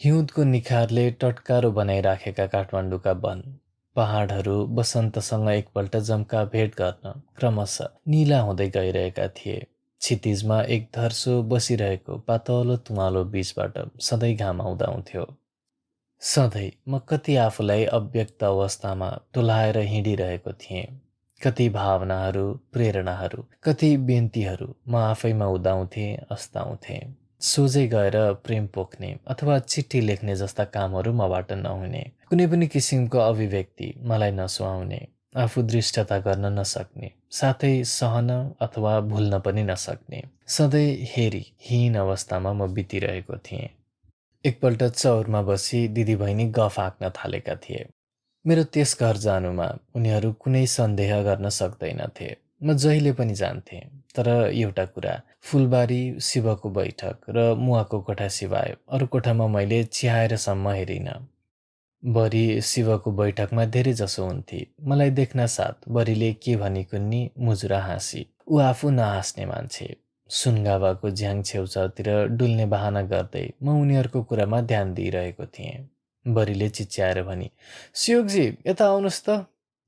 हिउँदको निखारले टटकारो बनाइराखेका काठमाडौँका वन, पहाडहरू वसन्तसँग एकपल्ट जम्का भेट गर्न क्रमशः निला हुँदै गइरहेका थिए। क्षितिजमा एक धर्सो बसिरहेको पातलो तुवालो बीचबाट सधैँ घाम आउँथ्यो। सधैँ म कति आफूलाई अव्यक्त अवस्थामा टोलाएर हिँडिरहेको थिएँ। कति भावनाहरू, प्रेरणाहरू, कति बिन्तीहरू म आफैमा उदाउँथेँ, अस्ताउँथेँ। सोझै गएर प्रेम पोख्ने अथवा चिठी लेख्ने जस्ता कामहरू मबाट नहुने, कुनै पनि किसिमको अभिव्यक्ति मलाई नसुहाउने, आफू दृष्टता गर्न नसक्ने, साथै सहन अथवा भुल्न पनि नसक्ने, सधैँ हेरी हीन अवस्थामा म बितिरहेको थिएँ। एकपल्ट चौरमा बसी दिदीबहिनी गफ हाँक्न थालेका थिए। मेरो त्यस घर जानुमा उनीहरू कुनै सन्देह गर्न सक्दैनथे। म जहिले पनि जान्थेँ। तर एउटा कुरा, फुलबारी, शिवको बैठक र मुवाको कोठा सिवाय अरू कोठामा मैले चिहाएरसम्म हेरिनँ। बरी शिवको बैठकमा धेरै जसो हुन्थे। मलाई देख्न साथ बरीले के भनी कुन्नी मुजुरा हाँसी। ऊ आफू नहाँस्ने मान्छे। सुनगावाको झ्याङ छेउछाउतिर डुल्ने बहाना गर्दै म उनीहरूको कुरामा ध्यान दिइरहेको थिएँ। बरीले चिच्याएर भनी, "सियोगजी, यता आउनुहोस् त।"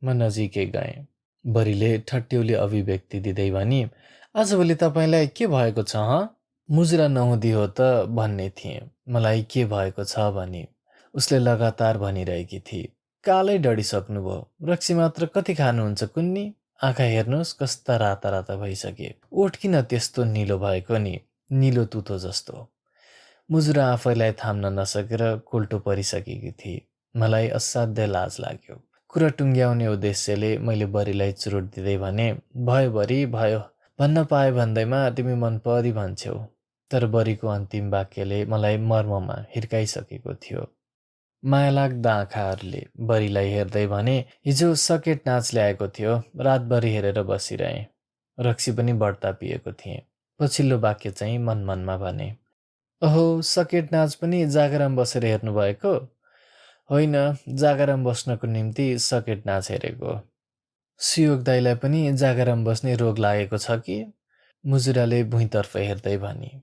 म नजिकै गएँ। बरीले ठट्यौली अभिव्यक्ति दिँदै भनी, "आजभोलि तपाईँलाई के भएको छ हँ?" मुजुरा नहुँदी हो त भन्ने थिएँ। मलाई के भएको छ भनी उसले लगातार भनिरहेकी थिए। "कालै डढिसक्नुभयो। रक्सी मात्र कति खानुहुन्छ कुन्नी? आँखा हेर्नुहोस् कस्ता राता राता भइसके। ओठ किन त्यस्तो निलो भएको नि? निलो तुतो जस्तो।" मुजुरा आफैलाई थाम्न नसकेर कोल्टो परिसकेकी थिए। मलाई असाध्य लाज लाग्यो। कुरा टुङ्ग्याउने उद्देश्यले मैले बरीलाई चुरोट दिँदै भने, "भयो बरी, भयो। भन्न पाए भन्दैमा तिमी मनपरी भन्छौ।" तर बरीको अन्तिम वाक्यले मलाई मर्ममा हिर्काइसकेको थियो। मायालाग्दा आँखाहरूले बरीलाई हेर्दै भने, "हिजो सकेट नाच ल्याएको थियो। रातभरि हेरेर बसिरहेँ। रक्सी पनि बढ्ता पिएको थिएँ।" पछिल्लो वाक्य चाहिँ मनमनमा भने, "ओहो, सकेट नाच पनि जागराम बसेर हेर्नुभएको?" "होइन, जागराम बस्नको निम्ति सकेट नाच हेरेको।" "सियोग दाइलाई पनि जागराम बस्ने रोग लागेको छ कि?" मुजुराले भुइँतर्फ हेर्दै भनी।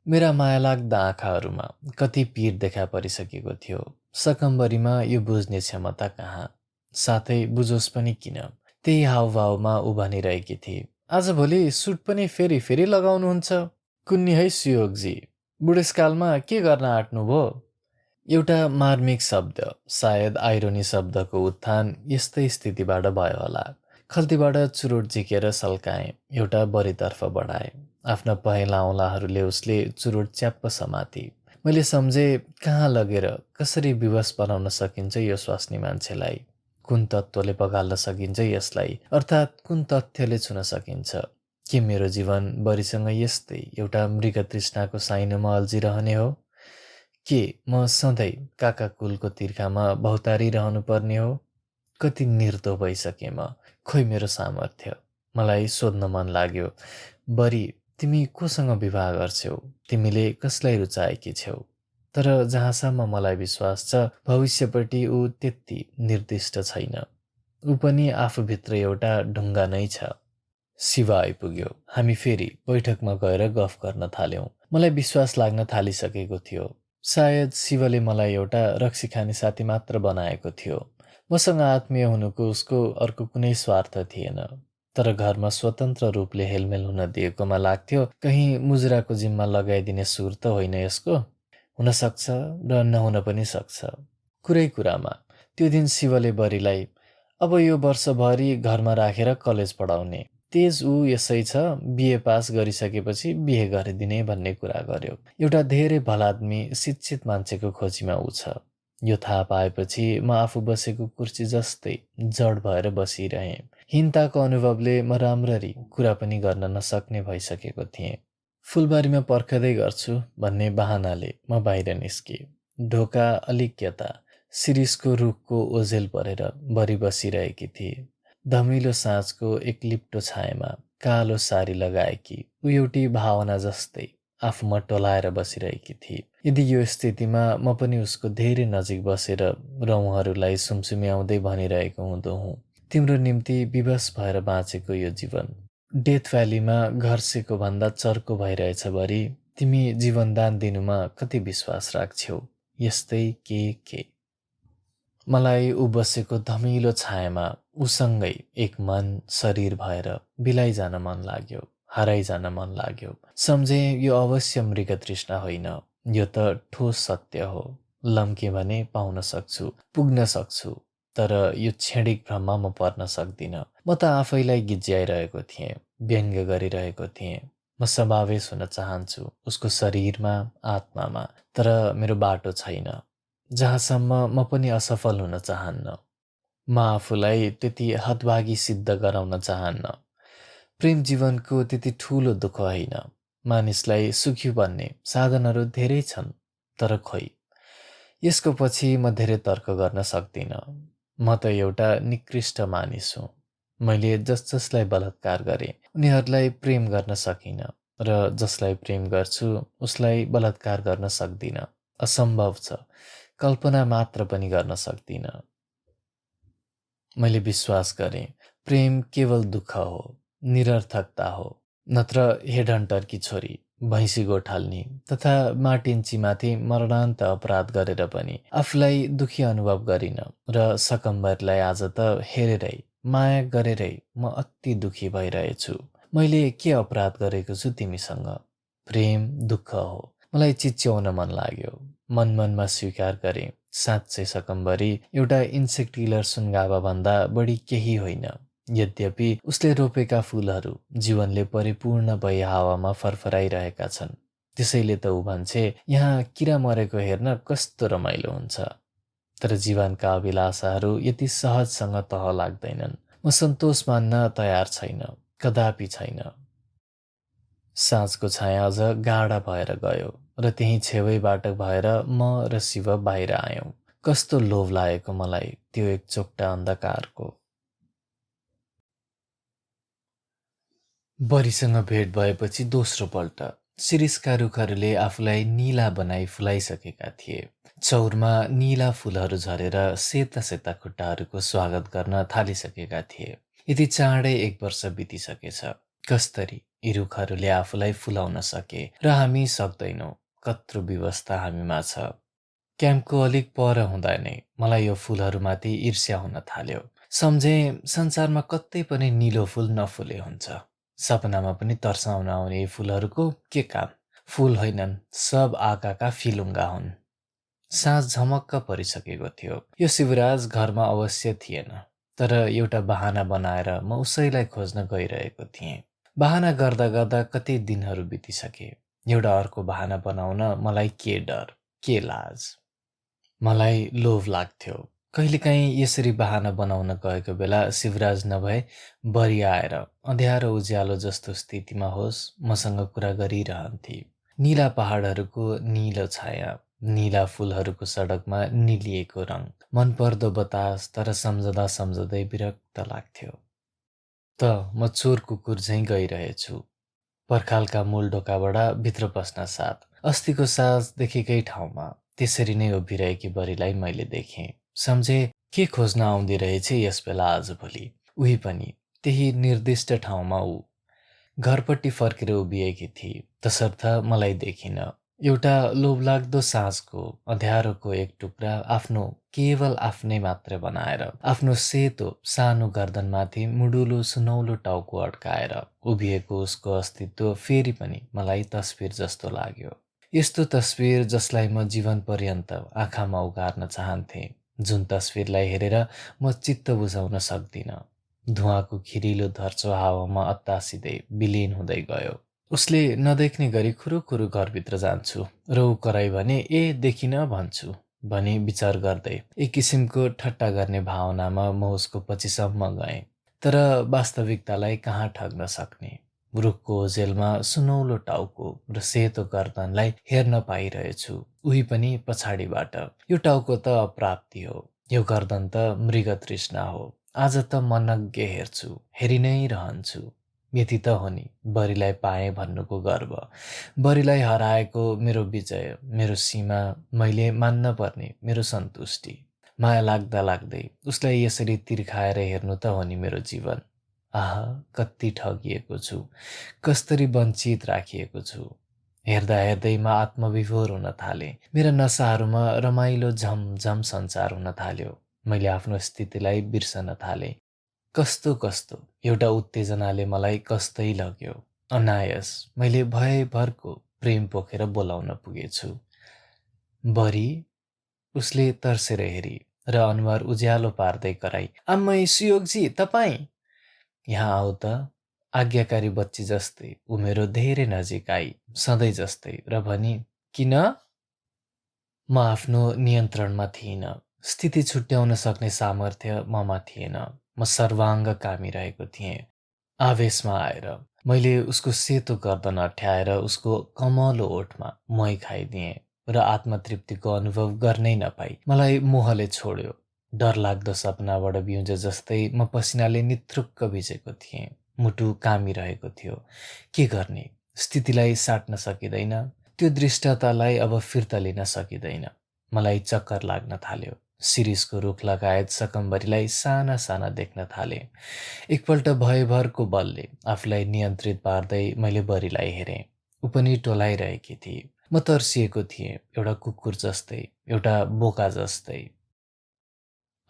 मेरा मायालाग्दा आँखाहरूमा कति पीर देखा परिसकेको थियो। सकम्बरीमा यो बुझ्ने क्षमता कहाँ? साथै बुझोस् पनि किन? त्यही हावभावमा ऊ भनिरहेकी थिए, "आजभोलि सुट पनि फेरि फेरि लगाउनुहुन्छ? कुन्नी है सुयोगजी, बुढेसकालमा के गर्न आँट्नुभयो?" एउटा मार्मिक शब्द, सायद आइरोनी शब्दको उत्थान यस्तै स्थितिबाट भयो होला। खल्तीबाट चुरोट झिकेर सल्काएँ, एउटा बरीतर्फ बढाएँ। आफ्ना पहेँला औँलाहरूले उसले चुरोट च्याप्प समाती। मैले सम्झे, कहाँ लगेर कसरी विवश बनाउन सकिन्छ यो स्वास्नी मान्छेलाई? कुन तत्त्वले पगाल्न सकिन्छ यसलाई? अर्थात् कुन तथ्यले छुन सकिन्छ? के मेरो जीवन बरीसँग यस्तै एउटा मृगतृष्णाको साइनोमा अल्झिरहने हो? के म सधैँ काकाकुलको तिर्खामा भौतारिरहनु पर्ने हो? कति निर्दो भइसकेँ म। खोइ मेरो सामर्थ्य। मलाई सोध्न मन लाग्यो, "बरी, तिमी कोसँग विवाह गर्छौ? तिमीले कसलाई रुचाएकी छौ?" तर जहाँसम्म मलाई विश्वास छ, भविष्यपट्टि ऊ त्यति निर्दिष्ट छैन। ऊ पनि आफूभित्र एउटा ढुङ्गा नै छ। शिव आइपुग्यो। हामी फेरि बैठकमा गएर गफ गर्न थाल्यौं। मलाई विश्वास लाग्न थालिसकेको थियो। सायद शिवले मलाई एउटा रक्सी खाने साथी मात्र बनाएको थियो। मसँग आत्मीय हुनुको उसको अर्को कुनै स्वार्थ थिएन। तर घरमा स्वतन्त्र रूपले हेलमेल हुन दिएकोमा लाग्थ्यो, कहीँ मुजुराको जिम्मा लगाइदिने सुर त होइन यसको? हुन सक्छ र नहुन पनि सक्छ। कुरै कुरामा त्यो दिन शिवले बरीलाई, "अब यो वर्षभरि घरमा राखेर कलेज पढाउने। तेज ऊ यसै छ, बिए पास गरिसकेपछि बिहे गरिदिने" भन्ने कुरा गर्यो। एउटा धेरै भलाद्मी शिक्षित मान्छेको खोजीमा ऊ छ। यो थाहा पाएपछि म आफू बसेको कुर्सी जस्तै जड भएर बसिरहेँ। हीनताको अनुभवले म राम्ररी कुरा पनि गर्न नसक्ने भइसकेको थिएँ। फुलबारीमा पर्खदै गर्छु भन्ने बहानाले म बाहिर निस्केँ। ढोका अलिक यता शिरीषको रुखको ओझेल परेर बरी बसिरहेकी थिए। धमिलो साँझको एक लिप्टो छायामा कालो सारी लगाएकी ऊ एउटी भावना जस्तै आफूमा टोलाएर बसिरहेकी थिए। यदि यो स्थितिमा म पनि उसको धेरै नजिक बसेर रौँहरूलाई सुमसुम्याउँदै भनिरहेको हुँदो हुँ, "तिम्रो निम्ति विवश भएर बाँचेको यो जीवन डेथ भ्यालीमा घर्सेको भन्दा चर्को भइरहेछ बरी। तिमी जीवनदान दिनुमा कति विश्वास राख्छौ? यस्तै के मलाई ऊ बसेको धमिलो छायामा उसँगै एक मन शरीर भएर बिलाइजान मन लाग्यो, हराइजान मन लाग्यो। सम्झे यो अवश्य मृगतृष्णा होइन, यो त ठोस सत्य हो। लम्के भने पाउन सक्छु, पुग्न सक्छु, तर यो क्षणिक भ्रममा म पर्न सक्दिनँ। म त आफैलाई गिज्याइरहेको थिएँ, व्यङ्ग्य गरिरहेको थिएँ। म समावेश हुन चाहन्छु उसको शरीरमा, आत्मामा, तर मेरो बाटो छैन। जहाँसम्म म पनि असफल हुन चाहन्न। म आफूलाई त्यति हतभागी सिद्ध गराउन चाहन्न। प्रेम जीवनको त्यति ठूलो दुःख होइन। मानिसलाई सुखी बन्ने साधनहरू धेरै छन्, तर खोइ यसको पछि म धेरै तर्क गर्न सक्दिनँ। म त एउटा निकृष्ट मानिस हुँ। मैले जसलाई बलात्कार गरेँ उनीहरूलाई प्रेम गर्न सकिनँ, र जसलाई प्रेम गर्छु उसलाई बलात्कार गर्न सक्दिनँ। असम्भव छ, कल्पना मात्र पनि गर्न सक्दिनँ। मैले विश्वास गरेँ प्रेम केवल दुःख हो, निरर्थकता हो। नत्र हेडहन्टरकी छोरी, भैँसी गोठाल्नी तथा माटिन्चीमाथि मरणान्त अपराध गरेर पनि आफूलाई दुखी अनुभव गरिन, र सकम्बरलाई आज त हेरेरै, माया गरेरै म अति दुखी भइरहेछु। मैले के अपराध गरेको छु तिमीसँग? प्रेम दुःख हो। मलाई चिच्याउन मन लाग्यो। मनमा स्वीकार गरेँ, साँच्चै सकम्बरी एउटा इन्सेक्ट किलर सुनगावा भन्दा बढी केही होइन। यद्यपि उसले रोपेका फूलहरू जीवनले परिपूर्ण भई हावामा फरफराइरहेका छन्। त्यसैले त ऊ भन्छे, यहाँ किरा मरेको हेर्न कस्तो रमाइलो हुन्छ। तर जीवनका अभिलाषाहरू यति सहजसँग तह लाग्दैनन्। म सन्तोष मान्न तयार छैन, कदापि छैन। साँझको छाया अझ गाढा भएर गयो, र त्यही छेवैबाट भएर म र शिव बाहिर आयौँ। कस्तो लोभ लागेको मलाई त्यो एक चोक्टा अन्धकारको। बरीसँग भेट भएपछि दोस्रो पल्ट शिरीषका रुखहरूले आफूलाई नीला बनाई फुलाइसकेका थिए। चौरमा नीला फूलहरू झरेर सेता सेता खुट्टाहरूको स्वागत गर्न थालिसकेका थिए। यति चाँडै 1 वर्ष बितिसकेछ। कस्तरी यी रुखहरूले आफूलाई फुलाउन सके र हामी सक्दैनौँ। कत्रो व्यवस्था हामीमा छ। क्याम्पको अलिक पर हुँदा नै मलाई यो फूलहरूमाथि ईर्ष्या हुन थाल्यो। सम्झे संसारमा कतै पनि नीलो फूल नफुले हुन्छ। सपनामा पनि तर्साउन आउने यी फूलहरूको के काम? फूल होइनन्, सब आँखाका फिलुङ्गा हुन्। साँझ झमक्क परिसकेको थियो। यो शिवराज घरमा अवश्य थिएन, तर एउटा बहाना बनाएर म उसैलाई खोज्न गइरहेको थिएँ। बहाना गर्दा गर्दा कति दिनहरू बितिसके। एउटा अर्को बहाना बनाउन मलाई के डर, के लाज। मलाई लोभ लाग्थ्यो। कहिलेकाहीँ यसरी बहाना बनाउन गएको बेला शिवराज नभए बरी आएर अँध्यारो उज्यालो जस्तो स्थितिमा होस् मसँग कुरा गरिरहन्थे। नीला पहाडहरूको नीलो छाया, नीला फूलहरूको सडकमा निलिएको रङ, मनपर्दो बतास, तर सम्झँदा सम्झँदै विरक्त लाग्थ्यो। त म चोर कुकुर झैँ गइरहेछु। पर्खालका मूल ढोकाबाट भित्र पस्न साथ अस्तिको साँझ देखेकै ठाउँमा त्यसरी नै उभिरहेकी बरीलाई मैले देखेँ। सम्झे के खोज्न आउँदी रहेछ यस बेला आजभोलि। उही पनि त्यही निर्दिष्ट ठाउँमा ऊ घरपट्टि फर्केर उभिएकी थिए, तसर्थ मलाई देखिन। एउटा लोभलाग्दो साँझको अँध्यारोको एक टुक्रा आफ्नो केवल आफ्नै मात्र बनाएर आफ्नो सेतो सानो गर्दनमाथि मुडुलो सुनौलो टाउको अड्काएर उभिएको उसको अस्तित्व फेरि पनि मलाई तस्बिर जस्तो लाग्यो। यस्तो तस्बिर जसलाई म जीवन पर्यन्त आँखामा उगार्न चाहन्थेँ, जुन तस्बिरलाई हेरेर म चित्त बुझाउन सक्दिनँ। धुवाँको खिरिलो धर्चो हावामा अत्तासिँदै विलीन हुँदै गयो। उसले नदेख्ने गरी खुरुखुरु घरभित्र जान्छु र ऊ कराई भने ए देखिन भन्छु भनी विचार गर्दै एक किसिमको ठट्टा गर्ने भावनामा म उसको पछिसम्म गएँ। तर वास्तविकतालाई कहाँ ठग्न सक्ने। रुखको ओझेलमा सुनौलो टाउको र सेतो गर्दनलाई हेर्न पाइरहेछु, उही पनि पछाडिबाट। यो टाउको त अप्राप्ति हो, यो गर्दन त मृगतृष्णा हो। आज त म नग्गे हेर्छु, हेरि नै रहन्छु। यति त हो नि बरीलाई पाएँ भन्नुको गर्व, बरीलाई हराएको मेरो विजय, मेरो सीमा, मैले मान्न पर्ने मेरो सन्तुष्टि। माया लाग्दा लाग्दै उसलाई यसरी तिर्खाएर हेर्नु त हो नि मेरो जीवन। आह, कति ठगिएको छु, कस्तरी वञ्चित राखिएको छु। हेर्दा हेर्दैमा आत्मविभोर हुन थालेँ। मेरा नसाहरूमा रमाइलो झमझम सञ्चार हुन थाल्यो। मैले आफ्नो स्थितिलाई बिर्सन थालेँ। कस्तो कस्तो एउटा उत्तेजनाले मलाई कस्तै लग्यो। अनायस मैले भयभरको प्रेम पोखेर बोलाउन पुगेछु। बरी उसले तर्सेर हेरी र अनुहार उज्यालो पार्दै कराई, आम्मै सुयोगजी तपाईँ यहाँ आऊ त। आज्ञाकारी बच्ची जस्तै ऊ मेरो धेरै नजिक आई, सधैँ जस्तै, र भनी, किन? म आफ्नो नियन्त्रणमा थिइनँ। स्थिति छुट्याउन सक्ने सामर्थ्य ममा थिएन। म सर्वाङ्ग कामिरहेको थिएँ। आवेशमा आएर मैले उसको सेतो गर्दन अठ्याएर उसको कमलो ओठमा मही खाइदिएँ र आत्मतृप्तिको अनुभव गर्नै नपाई मलाई मोहले छोड्यो। डरलाग्दो सपनाबाट बिउजे जस्तै म पसिनाले निथ्रुक्क भिजेको थिएँ। मुटु कामिरहेको थियो। के गर्ने? स्थितिलाई साट्न सकिँदैन। त्यो दृष्टतालाई अब फिर्ता लिन सकिँदैन। मलाई चक्कर लाग्न थाल्यो। शिरीषको रुख लगायत सकम्बरीलाई साना साना देख्न थालेँ। एकपल्ट भयभरको बलले आफूलाई नियन्त्रित पार्दै मैले बरीलाई हेरेँ। ऊ पनि टोलाइरहेकी थिए। म तर्सिएको थिएँ, एउटा कुकुर जस्तै, एउटा बोका जस्तै,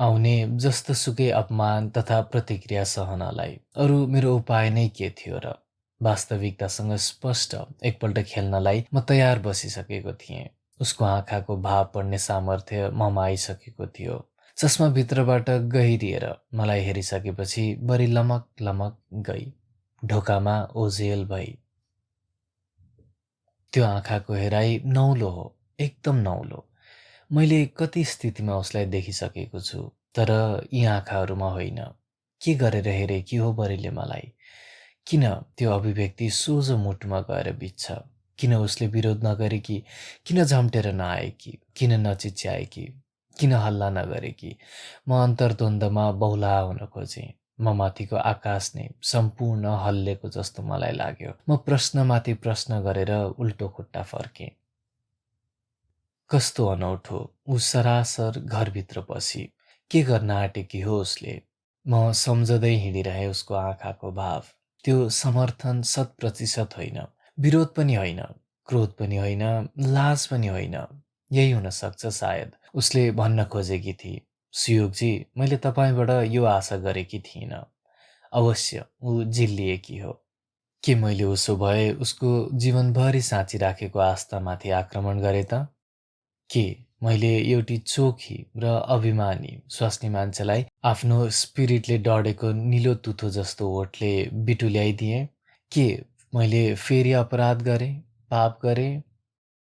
आउने जस्तोसुकै अपमान तथा प्रतिक्रिया सहनलाई। अरू मेरो उपाय नै के थियो र? वास्तविकतासँग स्पष्ट एकपल्ट खेल्नलाई म तयार बसिसकेको थिएँ। उसको आँखाको भाव पढ्ने सामर्थ्य ममा आइसकेको थियो। चस्माभित्रबाट गहिरिएर मलाई हेरिसकेपछि बरी लमक लमक गई। ढोकामा ओझेल भई। त्यो आँखाको हेराइ नौलो हो, एकदम नौलो। मैले कति स्थितिमा उसलाई देखिसकेको छु, तर यी आँखाहरूमा होइन। के गरेर हेरेकी हो बरीले मलाई? किन त्यो अभिव्यक्ति सोझो मुटुमा गएर बित्छ? किन उसले विरोध नगरेकी? किन झम्टेर नआएकी? किन नचिच्याएकी? किन हल्ला नगरेकी? म अन्तर्द्वन्द्वमा बौला हुन खोजेँ। म माथिको आकाश नै सम्पूर्ण हल्लेको जस्तो मलाई लाग्यो। म प्रश्नमाथि प्रश्न गरेर उल्टो खुट्टा फर्केँ। कस्तो अनौठो, ऊ सरासर घरभित्र पसी के गर्न आँटेकी हो उसले? म सम्झँदै हिँडिरहेँ उसको आँखाको भाव। त्यो समर्थन 100% होइन, विरोध पनि होइन, क्रोध पनि होइन, लाज पनि होइन। यही हुन सक्छ सायद। उसले भन्न खोजेकी थिए, सुयोगजी, मैले तपाईँबाट यो आशा गरेकी थिइनँ। अवश्य ऊ जिल्लिएकी हो। के मैले उसो भए उसको जीवनभरि साँचिराखेको आस्थामाथि आक्रमण गरे त? के मैले एउटी चोखी र अभिमानी स्वास्नी मान्छेलाई आफ्नो स्पिरिटले डढेको निलो तुथो जस्तो ओठले बिटुल्याइदिएँ? के मैले फेरि अपराध गरेँ, पाप गरेँ?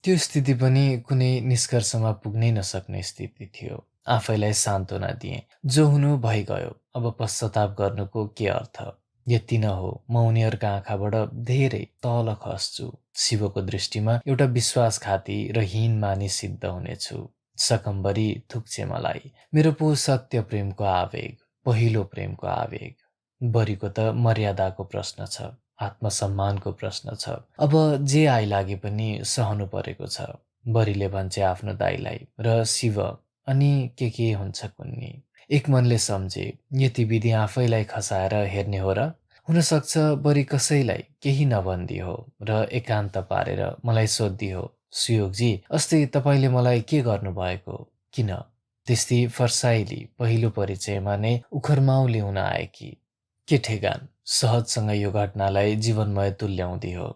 त्यो स्थिति पनि कुनै निष्कर्षमा पुग्नै नसक्ने स्थिति थियो। आफैलाई सान्त्वना दिएँ, जो हुनु भइगयो, अब पश्चाताप गर्नुको के अर्थ? यति न हो, म उनीहरूका आँखाबाट धेरै तल खस्छु। शिवको दृष्टिमा एउटा विश्वासघाती र हीन मानिस सिद्ध हुनेछु। सकम्बरी थुक्छे मलाई। मेरो पो सत्य प्रेमको आवेग, पहिलो प्रेमको आवेग। बरीको त मर्यादाको प्रश्न छ, आत्मसम्मानको प्रश्न छ। अब जे आइलागे पनि सहनु परेको छ। बरीले भन्छे आफ्नो दाइलाई, र शिव अनि के हुन्छ कुन्नी। एक मनले सम्झे, यति विधि आफैलाई खसाएर हेर्ने हो र? हुनसक्छ बरी कसैलाई केही नभन्दी हो र एकान्त पारेर मलाई सोध्दी हो, सुयोगजी, अस्ति तपाईँले मलाई के गर्नुभएको? किन? त्यस्ती फर्साइली पहिलो परिचयमा नै उखरमाउली हुन आएकी। के ठेगान सहजसँग यो घटनालाई जीवनमय तुल्याउँदी हो।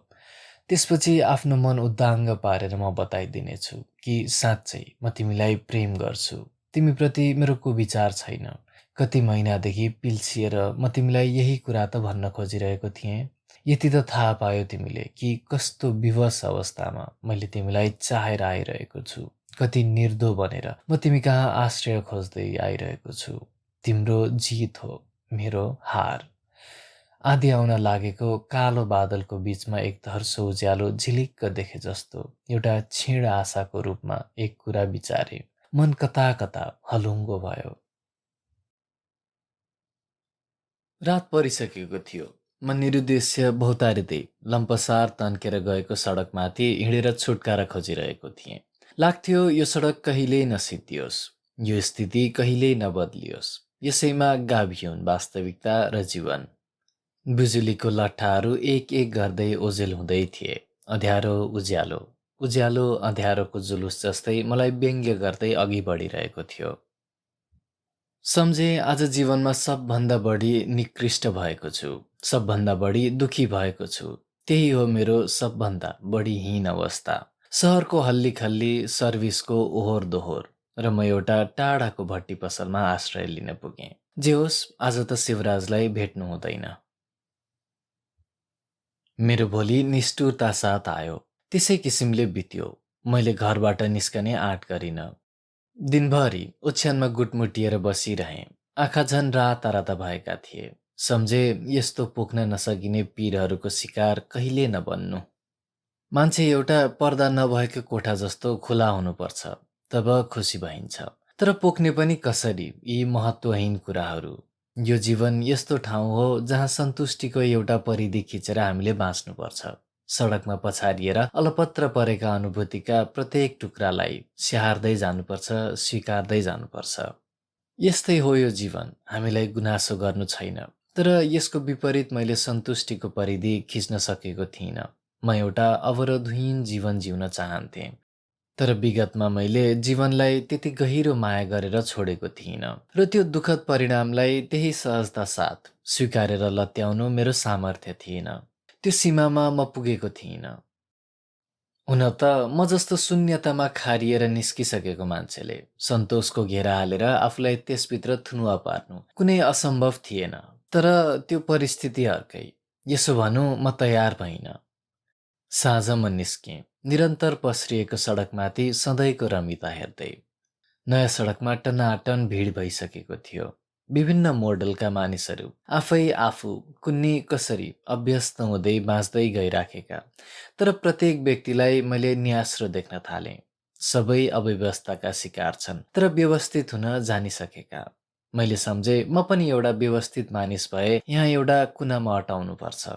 त्यसपछि आफ्नो मन उद्दाङ्ग पारेर म बताइदिनेछु कि साँच्चै म तिमीलाई प्रेम गर्छु। तिमीप्रति मेरो को विचार छैन। कति महिनादेखि पिल्सिएर म तिमीलाई यही कुरा त भन्न खोजिरहेको थिएँ। यति त थाहा पायो तिमीले कि कस्तो विवश अवस्थामा मैले तिमीलाई चाहेर आइरहेको छु। कति निर्दो बनेर म तिमी कहाँ आश्रय खोज्दै आइरहेको छु। तिम्रो जित हो, मेरो हार। आधी आउन लागेको कालो बादलको बीचमा एक धर्सो उज्यालो झिलिक्क देखे जस्तो एउटा क्षीण आशाको रूपमा एक कुरा विचारे। मन कता कता हलुङ्गो भयो। रात परिसकेको थियो। म निरुद्देश्य भौतारिँदै लम्पसार तन्केर गएको सडकमाथि हिँडेर छुटकारा खोजिरहेको थिएँ। लाग्थ्यो यो सडक कहिल्यै नसिद्धियोस्, यो स्थिति कहिल्यै नबदलियोस्। यसैमा गाभियोन् वास्तविकता र जीवन। बिजुलीको लट्ठाहरू एक एक गर्दै ओझेल हुँदै थिए। अँध्यारो उज्यालो, उज्यालो अँध्यारोको जुलुस जस्तै मलाई व्यङ्ग्य गर्दै अघि बढिरहेको थियो। सम्झे आज जीवनमा सबभन्दा बढी निकृष्ट भएको छु, सबभन्दा बढी दुखी भएको छु। त्यही हो मेरो सबभन्दा बढी हीन अवस्था। सहरको हल्लीखल्ली, सर्भिसको ओहोर दोहोर र म एउटा टाढाको भट्टी पसलमा आश्रय लिन पुगेँ। जे होस्, आज त शिवराजलाई भेट्नु हुँदैन। मेरो भोलि निष्ठुरता साथ आयो। त्यसै किसिमले बित्यो। मैले घरबाट निस्कने आँट गरिनँ। दिनभरि ओछ्यानमा गुटमुटिएर बसिरहेँ। आँखा झन् राता राता भएका थिए। सम्झे यस्तो पोख्न नसकिने पीरहरूको शिकार कहिले नबन्नु। मान्छे एउटा पर्दा नभएको कोठा जस्तो खुला हुनुपर्छ, तब खुसी भइन्छ। तर पोख्ने पनि कसरी यी महत्त्वहीन कुराहरू? यो जीवन यस्तो ठाउँ हो जहाँ सन्तुष्टिको एउटा परिधि खिचेर हामीले बाँच्नुपर्छ। सडकमा पछारिएर अलपत्र परेका अनुभूतिका प्रत्येक टुक्रालाई स्याहार्दै जानुपर्छ, स्वीकार्दै जानुपर्छ। यस्तै हो यो जीवन, हामीलाई गुनासो गर्नु छैन। तर यसको विपरीत मैले सन्तुष्टिको परिधि खिच्न सकेको थिइनँ। म एउटा अवरोधहीन जीवन जिउन चाहन्थेँ। तर विगतमा मैले जीवनलाई त्यति गहिरो माया गरेर छोडेको थिइनँ र त्यो दुःखद परिणामलाई त्यही सहजता साथ स्वीकारेर लत्याउनु मेरो सामर्थ्य थिएन। त्यो सीमामा म पुगेको थिइनँ। हुन त म जस्तो शून्यतामा खारिएर निस्किसकेको मान्छेले सन्तोषको घेरा हालेर आफूलाई त्यसभित्र थुनुवा पार्नु कुनै असम्भव थिएन। तर त्यो परिस्थिति अर्कै। यसो भनौँ, म तयार भइनँ। साँझ म निस्केँ, निरन्तर पस्रिएको सडकमाथि सधैँको रमिता हेर्दै। नयाँ सडकमा टनाटन भिड भइसकेको थियो। विभिन्न मोडलका मानिसहरू आफै आफू कुन्नी कसरी अभ्यस्त हुँदै बाँच्दै गइराखेका। तर प्रत्येक व्यक्तिलाई मैले न्यास्रो देख्न थालेँ। सबै अव्यवस्थाका शिकार छन्, तर व्यवस्थित हुन जानिसकेका। मैले सम्झे म पनि एउटा व्यवस्थित मानिस भए यहाँ एउटा कुनामा अटाउनुपर्छ।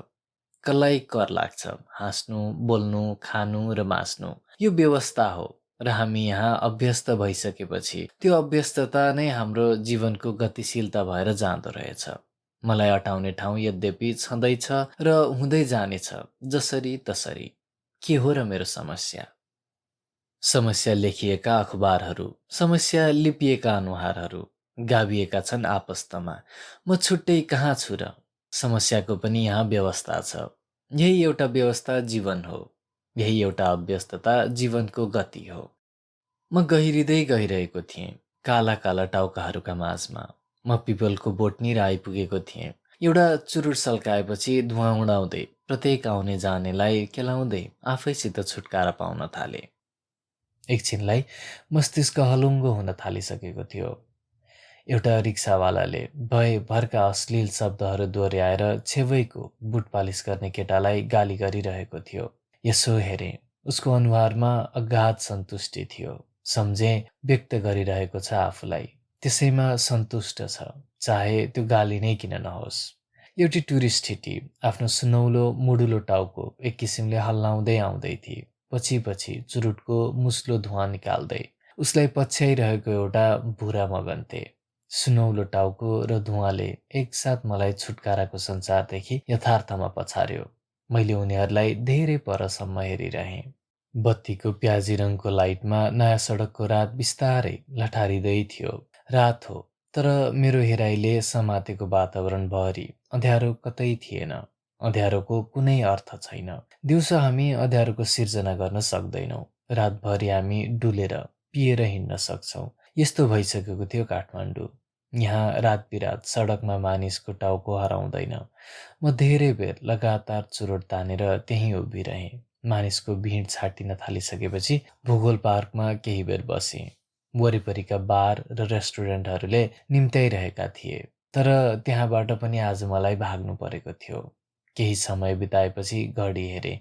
कसलाई कर लाग्छ हाँस्नु, बोल्नु, खानु र बाँच्नु। यो व्यवस्था हो र हामी यहाँ अभ्यस्त भइसकेपछि त्यो अभ्यस्तता नै हाम्रो जीवनको गतिशीलता भएर जाँदो रहेछ। मलाई अटाउने ठाउँ यद्यपि छँदैछ र हुँदै जानेछ, जसरी तसरी। के हो र मेरो समस्या? समस्या लेखिएका अखबारहरू, समस्या लिपिएका अनुहारहरू गाभिएका छन् आपस्तमा। म छुट्टै कहाँ छु र? समस्याको पनि यहाँ व्यवस्था छ। यही एउटा व्यवस्था जीवन हो। यही एउटा अव्यस्तता जीवनको गति हो। म गहिरिँदै गइरहेको थिएँ, काला काला टाउकाहरूका माझमा। म पिपलको बोटनिर आइपुगेको थिएँ। एउटा चुरुट सल्काएपछि धुवाँ उडाउँदै प्रत्येक आउने जानेलाई केलाउँदै आफैसित छुटकारा पाउन थाले। एकछिनलाई मस्तिष्क हलुङ्गो हुन थालिसकेको थियो। एउटा रिक्सावालाले भयभरका अश्लील शब्दहरू दोहोऱ्याएर छेवैको बुट पालिस गर्ने केटालाई गाली गरिरहेको थियो। यसो हेरेँ, उसको अनुहारमा अगाध सन्तुष्टि थियो। सम्झे व्यक्त गरिरहेको छ आफूलाई, त्यसैमा सन्तुष्ट छ, चाहे त्यो गाली नै किन नहोस्। एउटी टुरिस्ट ठिटी आफ्नो सुनौलो मुडुलो टाउको एक किसिमले हल्लाउँदै आउँदै थिए। पछि पछि चुरुटको मुस्लो धुवाँ निकाल्दै उसलाई पछ्याइरहेको एउटा भुरा मगन्थे। सुनौलो टाउको र धुवाँले एकसाथ मलाई छुटकाराको संसारदेखि यथार्थमा पछार्यो। मैले उनीहरूलाई धेरै परसम्म हेरिरहेँ। बत्तीको प्याजी रङको लाइटमा नयाँ सडकको रात बिस्तारै लठारिँदै थियो। रात हो, तर मेरो हेराइले समातेको वातावरणभरि अँध्यारो कतै थिएन। अँध्यारोको कुनै अर्थ छैन। दिउँसो हामी अँध्यारोको सिर्जना गर्न सक्दैनौँ। रातभरि हामी डुलेर पिएर हिँड्न सक्छौँ। यस्तो भइसकेको थियो काठमाडौँ। यहाँ रात बिरात सडकमा मानिसको टाउको हराउँदैन। म धेरै बेर लगातार चुरोट तानेर त्यहीँ उभिरहेँ। मानिसको भिड छाटिन थालिसकेपछि भूगोल पार्कमा केही बेर बसेँ। वरिपरिका बार र रेस्टुरेन्टहरूले निम्त्याइरहेका थिए, तर त्यहाँबाट पनि आज मलाई भाग्नु परेको थियो। केही समय बिताएपछि घडी हेरेँ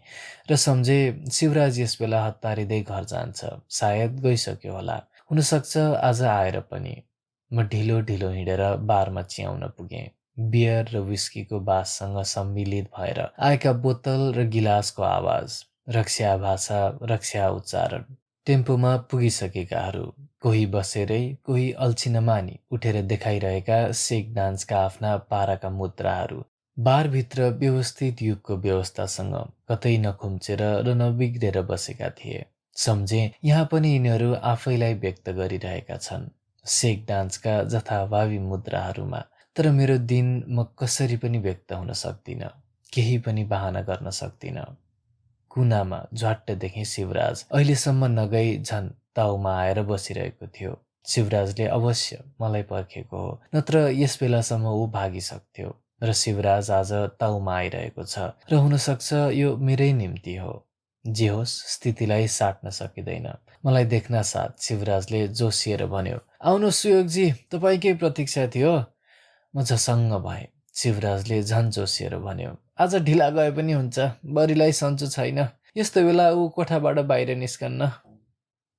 र सम्झे शिवराज यस बेला हतारिँदै घर जान्छ। सायद गइसक्यो होला। हुनसक्छ आज आएर पनि। म ढिलो ढिलो हिँडेर बारमा चियाउन पुगेँ। बियर र विस्कीको बाससँग सम्मिलित भएर आएका बोतल र गिलासको आवाज, रक्स्या भाषा, रक्स्या उच्चारण। टेम्पोमा पुगिसकेकाहरू, कोही बसेरै, कोही अल्छी नमानी उठेर देखाइरहेका सेक डान्सका आफ्ना पाराका मुद्राहरू। बारभित्र व्यवस्थित युगको व्यवस्थासँग कतै नखुम्चेर र नबिग्रेर बसेका थिए। सम्झे यहाँ पनि यिनीहरू आफैलाई व्यक्त गरिरहेका छन्, सेक डान्सका जथाभावी मुद्राहरूमा। तर मेरो दिन म कसरी पनि व्यक्त हुन सक्दिनँ, केही पनि बहाना गर्न सक्दिनँ। कुनामा झ्वाट्ट देखेँ शिवराज अहिलेसम्म नगई झन् ताउमा आएर बसिरहेको थियो। शिवराजले अवश्य मलाई पर्खेको हो, नत्र यस बेलासम्म ऊ भागिसक्थ्यो। र शिवराज आज ताउमा आइरहेको छ र हुनसक्छ यो मेरै निम्ति हो। जे होस्, स्थितिलाई साट्न सकिँदैन। मलाई देख्न साथ शिवराजले जोसिएर भन्यो, आउनु सुयोगजी, तपाईँकै प्रतीक्षा थियो। म झसङ्ग भएँ। शिवराजले झन् जोसिएर भन्यो, आज ढिला गए पनि हुन्छ, बरीलाई सन्चो छैन। यस्तो बेला ऊ कोठाबाट बाहिर निस्कन्न।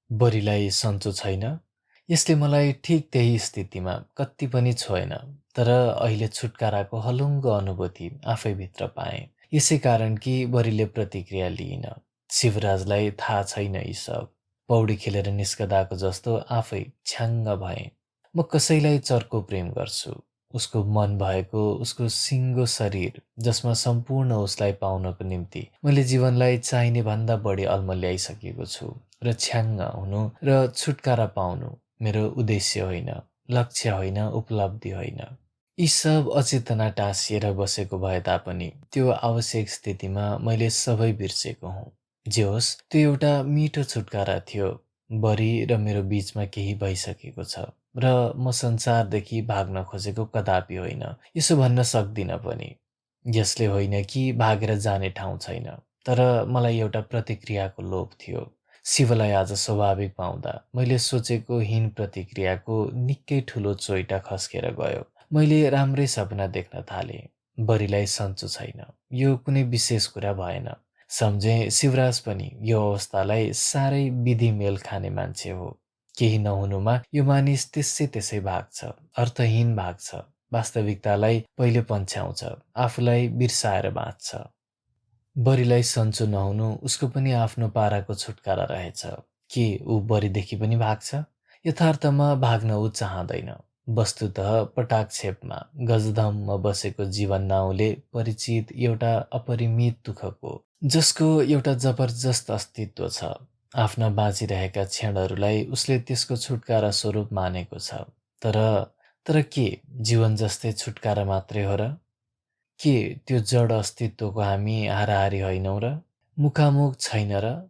बरीलाई सन्चो छैन? यसले मलाई ठिक त्यही स्थितिमा कति पनि छोएन। तर अहिले छुटकाराको हलुङ्गो अनुभूति आफैभित्र पाएँ। यसै कारण कि बरीले प्रतिक्रिया लिइन। शिवराजलाई थाहा छैन यी सब। पौडी खेलेर निस्कदाको जस्तो आफै छ्याङ्ग भएँ। म कसैलाई चर्को प्रेम गर्छु। उसको मन भएको, उसको सिङ्गो शरीर, जसमा सम्पूर्ण उसलाई पाउनको निम्ति मैले जीवनलाई चाहिने भन्दा बढी अल्मल्याइसकेको छु। र छ्याङ्ग हुनु र छुटकारा पाउनु मेरो उद्देश्य होइन, लक्ष्य होइन, उपलब्धि होइन। यी सब अचेतना टाँसिएर बसेको भए तापनि त्यो आवश्यक स्थितिमा मैले सबै बिर्सेको हुँ। जे होस्, त्यो एउटा मिठो छुटकारा थियो। बरी र मेरो बीचमा केही भइसकेको छ र म संसारदेखि भाग्न खोजेको कदापि होइन। यसो भन्न सक्दिनँ पनि। यसले होइन कि भागेर जाने ठाउँ छैन, तर मलाई एउटा प्रतिक्रियाको लोभ थियो। शिवलाई आज स्वाभाविक पाउँदा मैले सोचेको हीन प्रतिक्रियाको निकै ठुलो चोइटा खस्केर गयो। मैले राम्रै सपना देख्न थालेँ। बरीलाई सन्चो छैन, यो कुनै विशेष कुरा भएन। सम्झे शिवराज पनि यो अवस्थालाई साह्रै विधि मेल खाने मान्छे हो। केही नहुनुमा यो मानिस त्यसै त्यसै भाग्छ, अर्थहीन भाग्छ, वास्तविकतालाई पहिले पन्छ्याउँछ, आफूलाई बिर्साएर बाँच्छ। बरीलाई सन्चो नहुनु उसको पनि आफ्नो पाराको छुटकारा रहेछ। के ऊ बरीदेखि पनि भाग्छ? यथार्थमा भाग्न ऊ चाहँदैन। वस्तुतः पटाक्षेपमा गजधममा बसेको जीवन नाउँले परिचित एउटा अपरिमित दुःखको, जसको एउटा जबरजस्त अस्तित्व छ। आफ्ना बाँचिरहेका क्षणहरूलाई उसले त्यसको छुटकारा स्वरूप मानेको छ। तर तर के जीवन जस्तै छुटकारा मात्रै हो र? के त्यो जड अस्तित्वको हामी हाराहारी होइनौँ र? मुखामुख छैन र?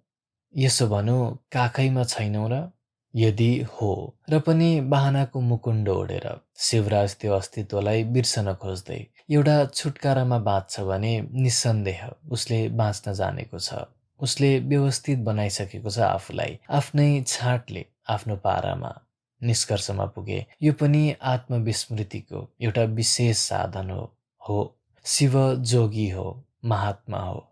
यसो भनौँ, काखैमा छैनौँ र? यदि हो र पनि बाहनाको मुकुण्ड ओढेर शिवराज त्यो अस्तित्वलाई बिर्सन खोज्दै एउटा छुटकारामा बाँच्छ भने निस्सन्देह उसले बाँच्न जानेको छ। उसले व्यवस्थित बनाइसकेको छ आफूलाई, आफ्नै छाँटले, आफ्नो पारामा। निष्कर्षमा पुगे, यो पनि आत्मविस्मृतिको एउटा विशेष साधन हो। शिव जोगी हो, महात्मा हो।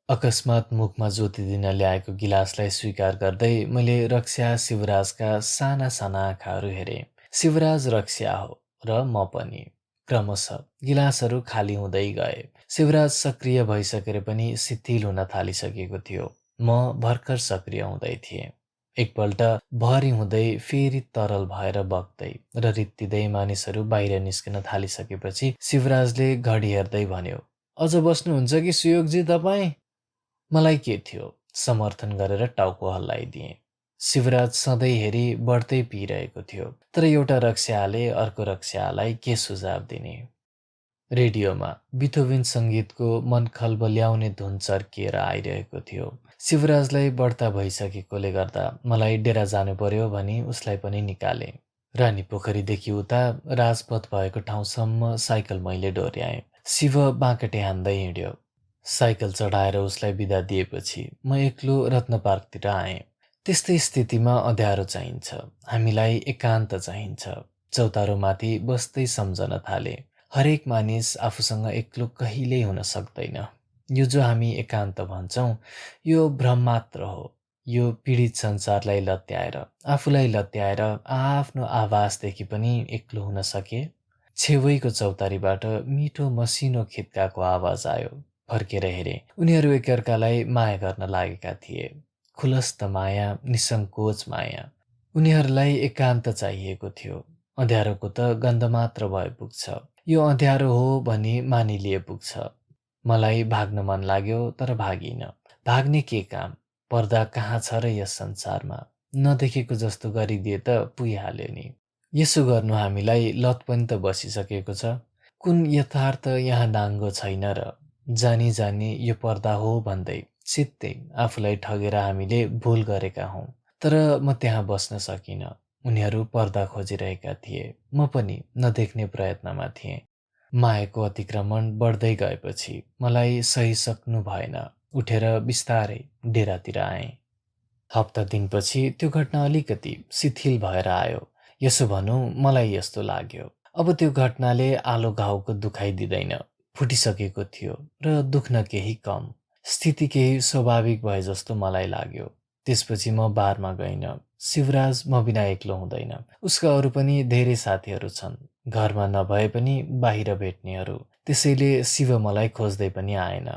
अकस्मात मुखमा ज्योति दिन ल्याएको गिलासलाई स्वीकार गर्दै मैले रक्स्या शिवराजका साना साना आँखाहरू हेरेँ। शिवराज रक्स्या हो र म पनि। क्रमशः गिलासहरू खाली हुँदै गए। शिवराज सक्रिय भइसकेर पनि शिथिल हुन थालिसकेको थियो। म भर्खर सक्रिय हुँदै थिएँ। एकपल्ट भरि हुँदै फेरि तरल भएर बग्दै र रित्तिँदै मानिसहरू बाहिर निस्किन थालिसकेपछि शिवराजले घडी हेर्दै भन्यो, अझ बस्नुहुन्छ कि सुयोगजी तपाईँ? मलाई के थियो, समर्थन गरेर टाउको हल्लाइदिएँ। शिवराज सधैँ हेरी बढ्दै पिइरहेको थियो, तर एउटा रक्स्याले अर्को रक्स्यालाई के सुझाव दिने? रेडियोमा बिथोभेन सङ्गीतको मन खलबल्याउने धुन चर्किएर आइरहेको थियो। शिवराजलाई बढ्ता भइसकेकोले गर्दा मलाई डेरा जानु पर्यो भनी उसलाई पनि निकालेँ। रानी पोखरीदेखि उता राजपथ भएको ठाउँसम्म साइकल मैले डोर्याएँ। शिव बाँकटे हान्दै हिँड्यो। साइकल चढाएर उसलाई बिदा दिएपछि म एक्लो रत्न पार्कतिर आएँ। त्यस्तै स्थितिमा अँध्यारो चाहिन्छ, हामीलाई एकान्त चाहिन्छ। चौतारोमाथि बस्दै सम्झन थाले, हरेक मानिस आफूसँग एक्लो कहिल्यै हुन सक्दैन। यो जो हामी एकान्त भन्छौँ, यो भ्रम मात्र हो। यो पीडित संसारलाई लत्याएर, आफूलाई लत्याएर आफ्नो आवाजदेखि पनि एक्लो हुन सके। छेवैको चौतारीबाट मिठो मसिनो खित्काको आवाज आयो। फर्केर हेरेँ, उनीहरू एकअर्कालाई माया गर्न लागेका थिए। खुलस्त माया, निसङ्कोच माया। उनीहरूलाई एकान्त चाहिएको थियो। अँध्यारोको त गन्ध मात्र भए पुग्छ। यो अँध्यारो हो भनी मानिलिए पुग्छ। मलाई भाग्न मन लाग्यो तर भागिनँ। भाग्ने के काम? पर्दा कहाँ छ र यस संसारमा? नदेखेको जस्तो गरिदिए त पुगिहाल्यो नि। यसो गर्नु हामीलाई लत पनि त बसिसकेको छ। कुन यथार्थ यहाँ नाङ्गो छैन र? जानी जानी यो पर्दा हो भन्दै सित्तै आफूलाई ठगेर हामीले भुल गरेका हौँ। तर म त्यहाँ बस्न सकिनँ। उनीहरू पर्दा खोजिरहेका थिए। म पनि नदेख्ने प्रयत्नमा थिएँ। मायाको अतिक्रमण बढ्दै गएपछि मलाई सहिसक्नु भएन। उठेर बिस्तारै डेरातिर आएँ। हप्ता दिनपछि त्यो घटना अलिकति शिथिल भएर आयो। यसो भनौँ मलाई यस्तो लाग्यो। अब त्यो घटनाले आलो घाउको दुखाइ दिँदैन। फुटिसकेको थियो र दुख्न केही कम। स्थिति केही स्वाभाविक भए जस्तो मलाई लाग्यो। त्यसपछि म बारमा गइनँ। शिवराज म बिना एक्लो हुँदैन। उसका अरू पनि धेरै साथीहरू छन्। घरमा नभए पनि बाहिर भेट्नेहरू। त्यसैले शिव मलाई खोज्दै पनि आएन।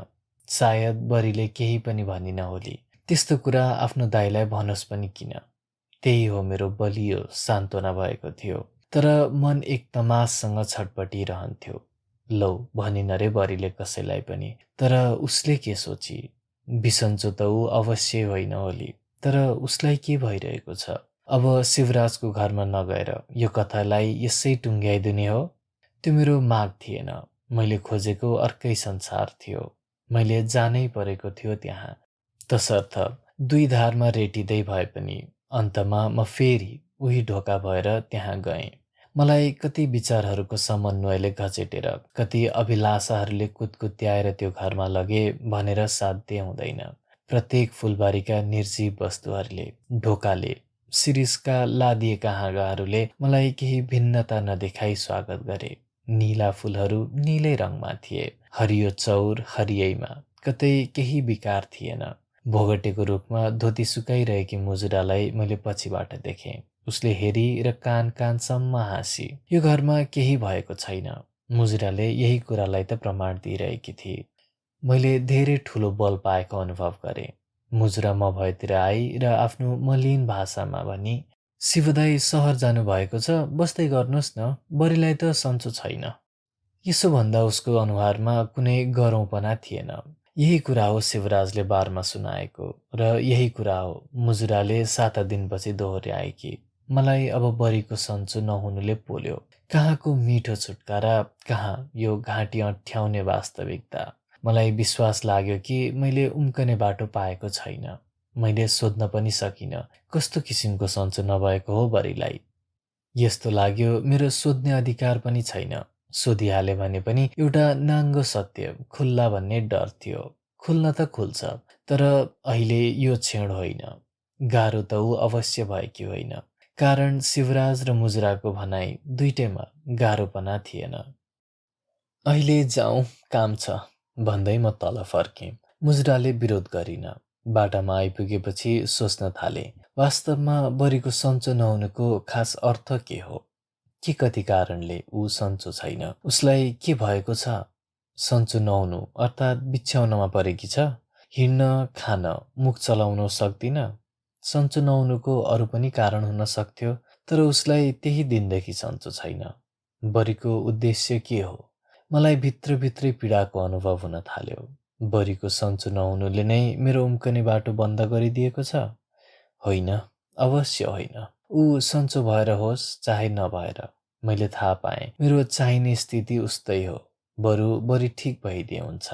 सायद बरीले केही पनि भनिन होली। त्यस्तो कुरा आफ्नो दाइलाई भनोस् पनि किन। त्यही हो मेरो बलियो सान्त्वना भएको थियो। तर मन एक तमाससँग छटपटिरहन्थ्यो। लौ भनिन रे बरीले कसैलाई पनि। तर उसले के सोची? बिसन्चो त ऊ अवश्य होइन होली। तर उसलाई के भइरहेको छ? अब शिवराजको घरमा नगएर यो कथालाई यसै टुङ्ग्याइदिने हो? त्यो मेरो माग थिएन। मैले खोजेको अर्कै संसार थियो। मैले जानै परेको थियो त्यहाँ। तसर्थ दुई धारमा रेटिँदै भए पनि अन्तमा म फेरि उही ढोका भएर त्यहाँ गएँ। मलाई कति विचारहरूको समन्वयले घचेटेर कति अभिलाषाहरूले कुतकुत्याएर त्यो घरमा लगे भनेर साध्य हुँदैन। प्रत्येक फुलबारीका निर्जीव वस्तुहरूले, ढोकाले, शिरीषका लादिएका हाँगाहरूले मलाई केही भिन्नता नदेखाई स्वागत गरे। नीला फुलहरू नीलै रङमा थिए। हरियो चौर हरियैमा। कतै केही विकार थिएन। भोगटेको रूपमा धोती सुकाइरहेकी मुजुरालाई मैले पछिबाट देखेँ। उसले हेरी र कान कानसम्म हाँसी। यो घरमा केही भएको छैन। मुजुराले यही कुरालाई त प्रमाण दिइरहेकी थिए। मैले धेरै ठुलो बल पाएको अनुभव गरेँ। मुजुरा म भएतिर आई र आफ्नो मलिन भाषामा भनी, शिवदाई सहर जानुभएको छ, बस्दै गर्नुहोस् न, बरीलाई त सन्चो छैन। यसो भन्दा उसको अनुहारमा कुनै गरौँपना थिएन। यही कुरा हो शिवराजले बारमा सुनाएको र यही कुरा हो मुजुराले 7 दिनपछि दोहोर्याएकी। मलाई अब बरीको सन्चो नहुनुले पोल्यो। कहाँको मिठो छुटकारा, कहाँ यो घाँटी अँठ्याउने वास्तविकता। मलाई विश्वास लाग्यो कि मैले उम्कने बाटो पाएको छैन। मैले सोध्न पनि सकिनँ कस्तो किसिमको सन्चो नभएको हो बरीलाई। यस्तो लाग्यो मेरो सोध्ने अधिकार पनि छैन। सोधिहाले भने पनि एउटा नाङ्गो सत्य खुल्ला भन्ने डर थियो। खुल्न त खुल्छ, तर अहिले यो क्षण होइन। गाह्रो त ऊ अवश्य भएकी होइन। कारण शिवराज र मुजुराको भनाइ दुइटैमा गाह्रोपना थिएन। अहिले जाउँ, काम छ भन्दै म तल फर्केँ। मुजुराले विरोध गरिन। बाटामा आइपुगेपछि सोच्न थाले, वास्तवमा बरीको सन्चो नहुनुको खास अर्थ के हो? के कति कारणले ऊ सन्चो छैन? उसलाई के भएको छ? सन्चो नहुनु अर्थात् बिछ्याउनमा परेकी छ? हिँड्न, खान, मुख चलाउन सक्दिन? सन्चो नहुनुको अरू पनि कारण हुन सक्थ्यो, तर उसलाई त्यही दिनदेखि सन्चो छैन। बरीको उद्देश्य के हो? मलाई भित्रभित्रै पीडाको अनुभव हुन थाल्यो। बरीको सन्चो नहुनुले नै मेरो उम्कने बाटो बन्द गरिदिएको छ? होइन, अवश्य होइन। ऊ सन्चो भएर होस् चाहे नभएर, मैले थाहा पाएँ मेरो चाहिने स्थिति उस्तै हो। बरु बरी ठिक भइदिए हुन्छ।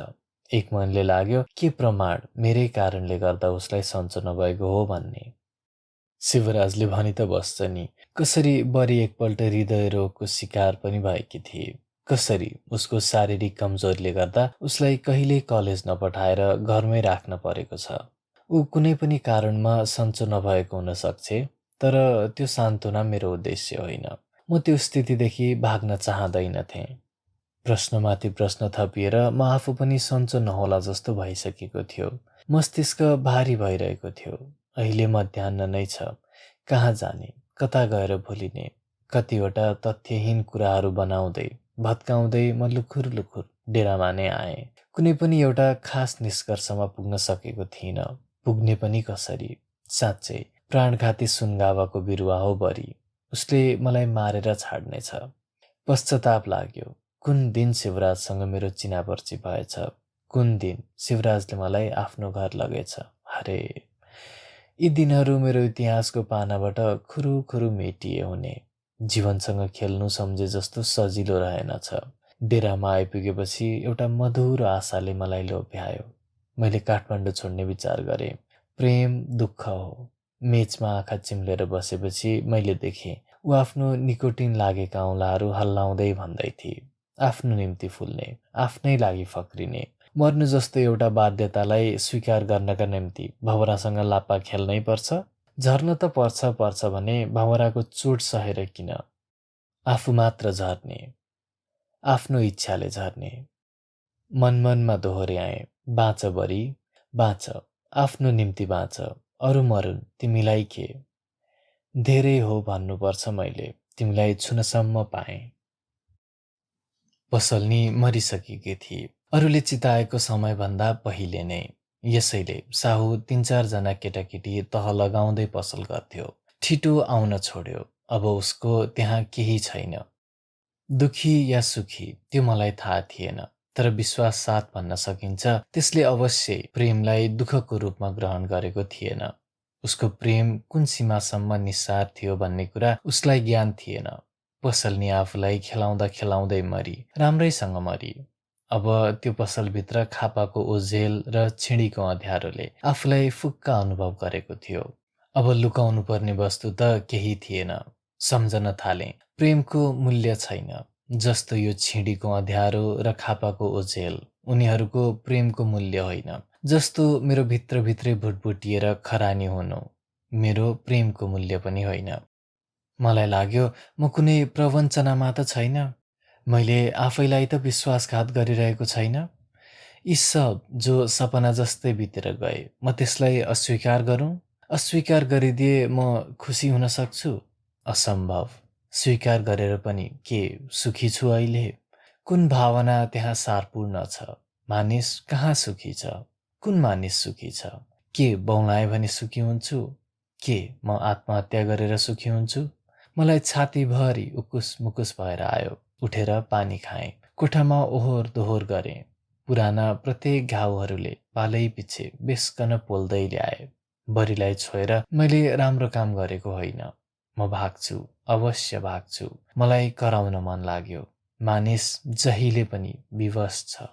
एक मनले लाग्यो के प्रमाण मेरै कारणले गर्दा उसलाई सन्चो नभएको हो भन्ने। शिवराजले भनी त बस्छ नि, कसरी बरी एकपल्ट हृदय रोगको शिकार पनि भएकी थिए। कसरी उसको शारीरिक कमजोरीले गर्दा उसलाई कहिल्यै कलेज नपठाएर घरमै राख्न परेको छ। ऊ कुनै पनि कारणमा सन्चो नभएको हुन सक्छे, तर त्यो सान्त्वना मेरो उद्देश्य होइन। म त्यो स्थितिदेखि भाग्न चाहँदैनथेँ। प्रश्नमाथि प्रश्न थपिएर म आफू पनि सन्चो नहोला जस्तो भइसकेको थियो। मस्तिष्क भारी भइरहेको थियो। अहिले मध्याह्न नै छ। कहाँ जाने, कता गएर भुलिने, कतिवटा तथ्यहीन कुराहरू बनाउँदै भत्काउँदै म लुखुर लुखुर डेरामा नै आएँ। कुनै पनि एउटा खास निष्कर्षमा पुग्न सकेको थिइनँ। पुग्ने पनि कसरी? साँच्चै प्राणघाती सुनगावाको बिरुवा हो बरी। उसले मलाई मारेर छाड्नेछ। पश्चाताप लाग्यो। कुन दिन शिवराजसँग मेरो चिनापर्ची भएछ, कुन दिन शिवराजले मलाई आफ्नो घर लगेछ। अरे यी दिनहरू मेरो इतिहासको पानाबाट खुरुखुरु मेटिए हुने। जीवनसँग खेल्नु सम्झे जस्तो सजिलो रहेनछ। डेरामा आइपुगेपछि एउटा मधुरो आशाले मलाई लोभ्यायो। मैले काठमाडौँ छोड्ने विचार गरेँ। प्रेम दुःख हो। मेचमा आँखा चिम्लेर बसेपछि मैले देखेँ ऊ आफ्नो निकोटिन लागेका औँलाहरू हल्लाउँदै भन्दै थिए, आफ्नो निम्ति फुल्ने, आफ्नै लागि फक्रिने। मर्नु जस्तो एउटा बाध्यतालाई स्वीकार गर्नका निम्ति भँवरासँग लाप्पा खेल्नै पर्छ। झर्न त पर्छ भने भँवराको चोट सहेर किन? आफू मात्र झर्ने, आफ्नो इच्छाले झर्ने। मनमनमा दोहोर्याएँ, बाँच बरी, बाँच, आफ्नो निम्ति बाँच, अरू मरुन् तिमीलाई के? धेरै हो भन्नुपर्छ मैले, तिमीलाई छुनसम्म पाएँ। पसलनी मरिसकेकी थिए, अरूले चिताएको समयभन्दा पहिले नै। यसैले साहु 3-4 जना केटाकेटी तह लगाउँदै पसल गर्थ्यो। छिटो आउन छोड्यो। अब उसको त्यहाँ केही छैन। दुखी या सुखी त्यो मलाई थाहा थिएन, तर विश्वास साथ भन्न सकिन्छ त्यसले अवश्य प्रेमलाई दुःखको रूपमा ग्रहण गरेको थिएन। उसको प्रेम कुन सीमासम्म निस्सार थियो भन्ने कुरा उसलाई ज्ञान थिएन। पसलनी आफूलाई खेलाउँदा खेलाउँदै मरी, राम्रैसँग मरी। अब त्यो पसलभित्र खापाको ओझेल र छिडीको अँध्यारोले आफूलाई फुक्का अनुभव गरेको थियो। अब लुकाउनु पर्ने वस्तु त केही थिएन। सम्झन थालेँ, प्रेमको मूल्य छैन। जस्तो यो छिडीको अँध्यारो र खापाको ओझेल उनीहरूको प्रेमको मूल्य होइन। जस्तो मेरो भित्रभित्रै भुटभुटिएर खरानी हुनु मेरो प्रेमको मूल्य पनि होइन। मलाई लाग्यो म कुनै प्रवञ्चनामा त छैन। मैले आफैलाई त विश्वासघात गरिरहेको छैन। यी सब जो सपना जस्तै बितेर गए, म त्यसलाई अस्वीकार गरौँ? अस्वीकार गरिदिए म खुसी हुन सक्छु? असम्भव। स्वीकार गरेर पनि के सुखी छु अहिले? कुन भावना त्यहाँ सारपूर्ण छ? मानिस कहाँ सुखी छ? कुन मानिस सुखी छ? के बौलाएँ भने सुखी हुन्छु? के म आत्महत्या गरेर सुखी हुन्छु? मलाई छातीभरि उकुस मुकुस भएर आयो। उठेर पानी खाएँ। कोठामा ओहोर दोहोर गरेँ। पुराना प्रत्येक घाउहरूले पालै पछि बेसकन पोल्दै ल्याए। बरीलाई छोएर मैले राम्रो काम गरेको होइन। म भाग्छु, अवश्य भाग्छु। मलाई कराउन मन लाग्यो। मानिस जहिले पनि विवश छ।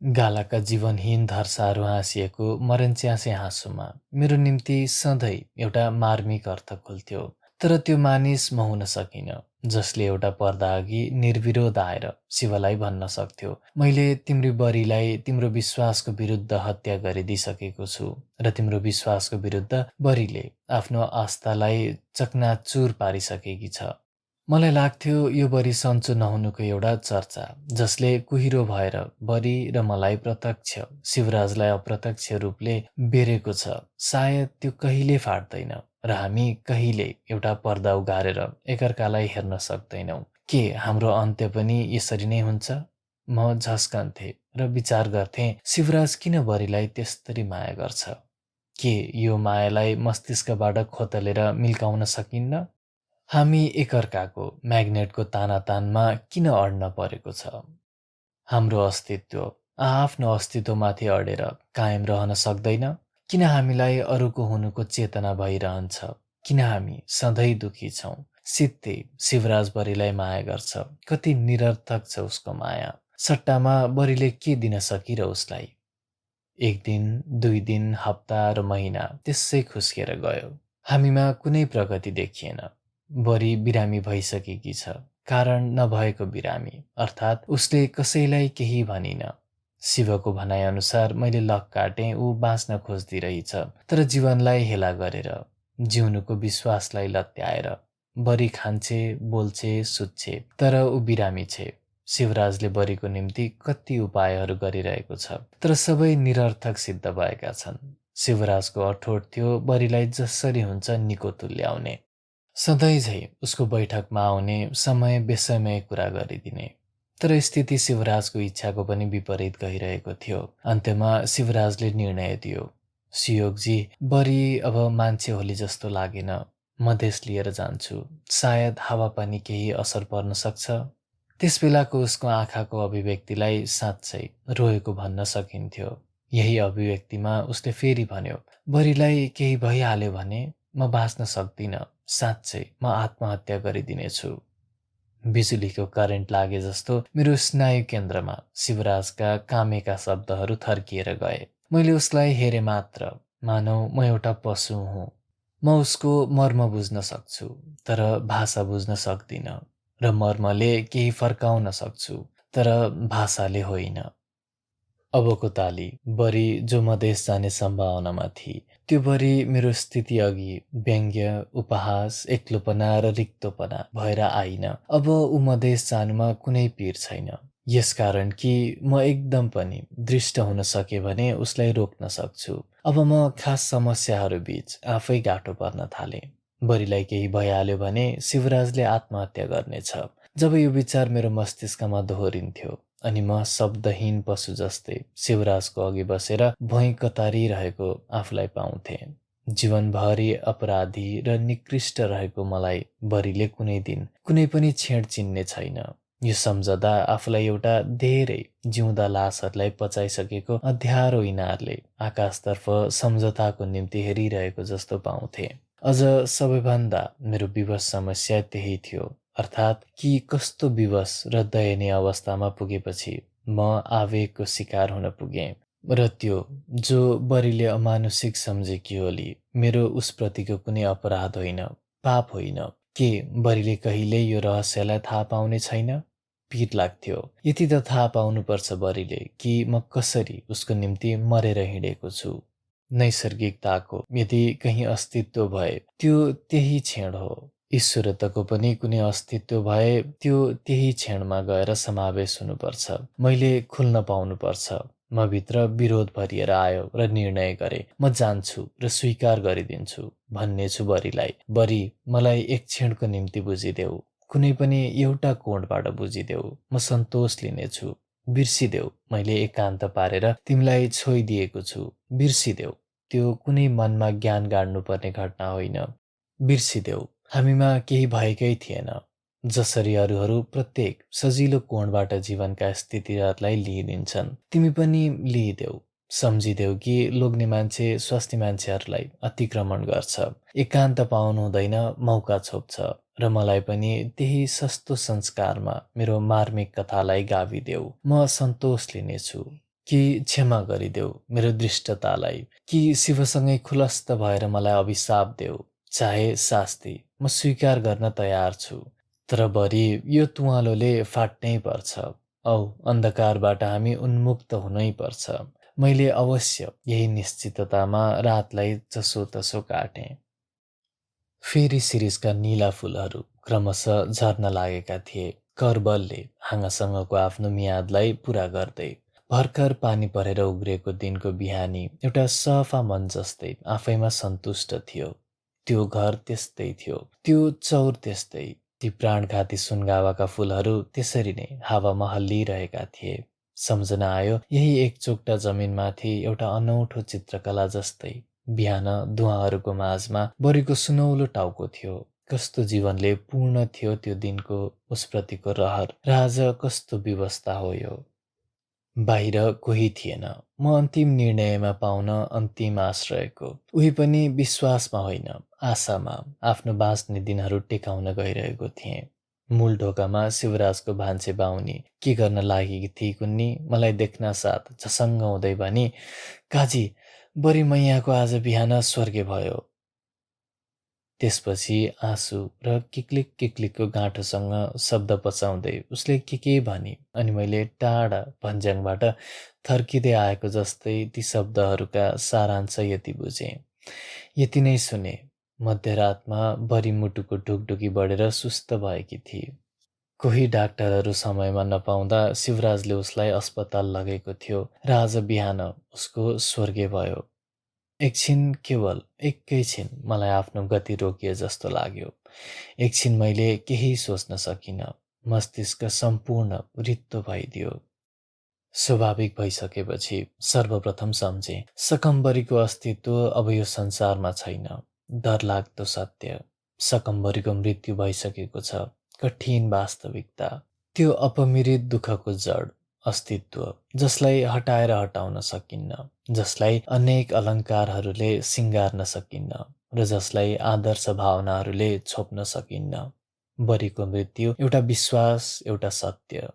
गालाका जीवनहीन धर्साहरू हाँसिएको मरन्च्यासे हाँसोमा मेरो निम्ति सधैँ एउटा मार्मिक अर्थ खुल्थ्यो। तर त्यो मानिस म हुन सकिन, जसले एउटा पर्दा अघि निर्विरोध आएर शिवलाई भन्न सक्थ्यो, मैले तिम्रो बरीलाई तिम्रो विश्वासको विरुद्ध हत्या गरिदिइसकेको छु र तिम्रो विश्वासको विरुद्ध बरीले आफ्नो आस्थालाई चकनाचुर पारिसकेकी छ। मलाई लाग्थ्यो यो बरी सन्चो नहुनुको एउटा चर्चा, जसले कुहिरो भएर बरी र मलाई प्रत्यक्ष, शिवराजलाई अप्रत्यक्ष रूपले बेरेको छ। सायद त्यो कहिले फाट्दैन र हामी कहिले एउटा पर्दा उघारेर एकअर्कालाई हेर्न सक्दैनौँ। के हाम्रो अन्त्य पनि यसरी नै हुन्छ? म झस्कन्थे र विचार गर्थे, शिवराज किन बरीलाई त्यसरी माया गर्छ? के यो मायालाई मस्तिष्कबाट खोतलेर मिल्काउन सकिन्न? हामी एकअर्काको म्याग्नेटको तानातानमा किन अड्न परेको छ? हाम्रो अस्तित्व आफ्नो अस्तित्वमाथि अडेर कायम रहन सक्दैन? किन हामीलाई अरूको हुनुको चेतना भइरहन्छ? किन हामी सधैँ दुखी छौँ? सित्तै शिवराज बरीलाई माया गर्छ। कति निरर्थक छ उसको माया। सट्टामा बरीले के दिन सकी र उसलाई? 1 दिन, 2 दिन, हप्ता र महिना त्यसै खुस्किएर गयो। हामीमा कुनै प्रगति देखिएन। बरी बिरामी भइसकेकी छ। कारण नभएको बिरामी, अर्थात् उसले कसैलाई केही भनिन। शिवको भनाइअनुसार मैले लक काटेँ, ऊ बाँच्न खोज्दिरहेछ, तर जीवनलाई हेला गरेर, जिउनुको विश्वासलाई लत्याएर। बरी खान्छे, बोल्छे, सुत्छे, तर ऊ बिरामी छे। शिवराजले बरीको निम्ति कति उपायहरू गरिरहेको छ, तर सबै निरर्थक सिद्ध भएका छन्। शिवराजको अठोट थियो बरीलाई जसरी हुन्छ निको तुल्याउने। सधैँ झै उसको बैठकमा आउने, समय बेसमय कुरा गरिदिने। तर स्थिति शिवराजको इच्छाको पनि विपरीत गइरहेको थियो। अन्त्यमा शिवराजले निर्णय दियो, सुयोगजी, बरी अब मान्छे होली जस्तो लागेन। मधेस लिएर जान्छु। सायद हावापानी केही असर पर्न सक्छ। त्यसबेलाको उसको आँखाको अभिव्यक्तिलाई साँच्चै रोएको भन्न सकिन्थ्यो। यही अभिव्यक्तिमा उसले फेरि भन्यो, "बरीलाई केही भइहाल्यो भने म बाँच्न सक्दिनँ। साँच्चै म आत्महत्या गरिदिनेछु।" बिजुलीको करेन्ट लागे जस्तो मेरो स्नायु केन्द्रमा शिवराजका कामेका शब्दहरू थर्किएर गए। मैले उसलाई हेरे मात्र, मानौ म एउटा पशु हुँ। म उसको मर्म बुझ्न सक्छु, तर भाषा बुझ्न सक्दिनँ। र मर्मले केही फर्काउन सक्छु, तर भाषाले होइन। अबको ताली बरी जो मधेस जाने सम्भावनामा थिए, त्यो बरी मेरो स्थिति अघि व्यङ्ग्य, उपहास, एक्लोपना र रिक्तोपना भएर आइन। अब ऊ मधेस जानुमा कुनै पिर छैन, यसकारण कि म एकदम पनि दृष्ट हुन सके भने उसलाई रोक्न सक्छु। अब म खास समस्याहरू बीच आफै गाँठो पर्न थाले। बरीलाई केही भइहाल्यो भने शिवराजले आत्महत्या गर्नेछ। जब यो विचार मेरो मस्तिष्कमा दोहोरिन्थ्यो अनि म शब्दहीन पशु जस्तै शिवराजको अघि बसेर भुइँ कतारिरहेको आफूलाई पाउँथे। जीवनभरि अपराधी र निकृष्ट रहेको मलाई बरीले कुनै दिन कुनै पनि छेड चिन्ने छैन। यो सम्झदा आफूलाई एउटा धेरै जिउँदा लासहरूलाई पचाइसकेको अँध्यारो इनारले आकाशतर्फ सम्झौताको निम्ति हेरिरहेको जस्तो पाउँथे। अझ सबैभन्दा मेरो विवश समस्या त्यही थियो, अर्थात् कि कस्तो विवश र दयनीय अवस्थामा पुगेपछि म आवेगको शिकार हुन पुगेँ। र त्यो जो बरीले अमानुषिक सम्झेकी होली मेरो उसप्रतिको कुनै अपराध होइन, पाप होइन। के बरीले कहिल्यै यो रहस्यलाई थाहा पाउने छैन? पिर लाग्थ्यो। यति त थाहा पाउनुपर्छ बरीले कि म कसरी उसको निम्ति मरेर हिँडेको छु। नैसर्गिकताको यदि कहीँ अस्तित्व भए त्यो त्यही क्षण हो। ईश्वरताको पनि कुनै अस्तित्व भए त्यो त्यही क्षणमा गएर समावेश हुनुपर्छ। मैले खुल्न पाउनुपर्छ। म भित्र विरोध भरिएर आयो र निर्णय गरे, म जान्छु र स्वीकार गरिदिन्छु भन्ने छु बरीलाई। बरी, मलाई एक क्षणको निम्ति बुझिदेऊ, कुनै पनि एउटा कोणबाट बुझिदेऊ, म सन्तोष लिनेछु। बिर्सिदेऊ, मैले एकान्त पारेर तिमीलाई छोइदिएको छु। बिर्सिदेऊ, त्यो कुनै मनमा ज्ञान गाड्नुपर्ने घटना होइन। बिर्सिदेऊ, हामीमा केही भएकै थिएन। जसरी अरूहरू प्रत्येक सजिलो कोणबाट जीवनका स्थितिहरूलाई लिइदिन्छन्, तिमी पनि लिइदेऊ। सम्झिदेऊ कि लोग्ने मान्छे स्वास्नी मान्छेहरूलाई अतिक्रमण गर्छ, एकान्त पाउनु हुँदैन, मौका छोप्छ। र मलाई पनि त्यही सस्तो संस्कारमा मेरो मार्मिक कथालाई गाभिदेऊ। म सन्तोष लिनेछु। कि क्षमा गरिदेऊ मेरो दृष्टतालाई, कि शिवसँगै खुलस्त भएर मलाई अभिशाप देऊ, चाहे शास्ति, म स्वीकार गर्न तयार छु। तर बरी, यो तुवालोले फाट्नै पर्छ। औ अन्धकारबाट हामी उन्मुक्त हुनै पर्छ। मैले अवश्य यही निश्चिततामा रातलाई जसोतसो काटेँ। फेरि शिरीषका नीला फूलहरू क्रमशः झर्न लागेका थिए, करबलले हाँगासँगको आफ्नो मियादलाई पूरा गर्दै। भर्खर पानी परेर उग्रिएको दिनको बिहानी एउटा सफा मन जस्तै आफैमा सन्तुष्ट थियो। त्यो घर त्यस्तै थियो, त्यो चौर त्यस्तै, ती प्राणघाती सुनगावाका फूलहरू त्यसरी नै हावामा हल्लिरहेका थिए। सम्झना आयो यही एक चोक्टा जमिनमाथि एउटा अनौठो चित्रकला जस्तै बिहान धुवाहरूको माझमा बरीको सुनौलो टाउको थियो। कस्तो जीवनले पूर्ण थियो त्यो दिनको उसप्रतिको रहर, र आज कस्तो विवस्था हो यो। बाहिर कोही थिएन। म अन्तिम निर्णयमा पाउन अन्तिम आश्रयको, उही पनि विश्वासमा होइन, आशामा आफ्नो बाँच्ने दिनहरू टेकाउन गइरहेको थिएँ। मूल ढोकामा शिवराजको भान्से बाहुनी के गर्न लागेकी थिई कुन्नी मलाई देख्न साथ झसङ्ग हुँदै भनी, "काजी, बरी मैयाको आज बिहान स्वर्गे भयो।" त्यसपछि आँसु र किक्लिक किक्लिकको गाँठोसँग शब्द पचाउँदै उसले के भनी अनि मैले टाढा भन्ज्याङबाट थर्किँदै आएको जस्तै ती शब्दहरूका सारांश यति बुझेँ, यति नै सुने। मध्यरातमा बरी मुटुको ढुकढुकी बढेर सुस्त भएकी थिए। कोही डाक्टरहरू समयमा नपाउँदा शिवराजले उसलाई अस्पताल लगेको थियो र आज बिहान उसको स्वर्गे भयो। एकछिन, केवल एकैछिन मलाई आफ्नो गति रोकिए जस्तो लाग्यो। एकछिन मैले केही सोच्न सकिनँ। मस्तिष्क सम्पूर्ण रित्तो भइदियो। स्वाभाविक भइसकेपछि सर्वप्रथम सम्झेँ, सकम्बरीको अस्तित्व अब यो संसारमा छैन। डरलाग्दो सत्य, सकम्बरीको मृत्यु भइसकेको छ। कठिन वास्तविकता। त्यो अपमिरित दुःखको जड अस्तित्व जसलाई हटाएर हटाउन सकिन्न, जसलाई अनेक अलङ्कारहरूले सिँगार्न सकिन्न र जसलाई आदर्श भावनाहरूले छोप्न सकिन्न। बरीको मृत्यु एउटा विश्वास, एउटा सत्य।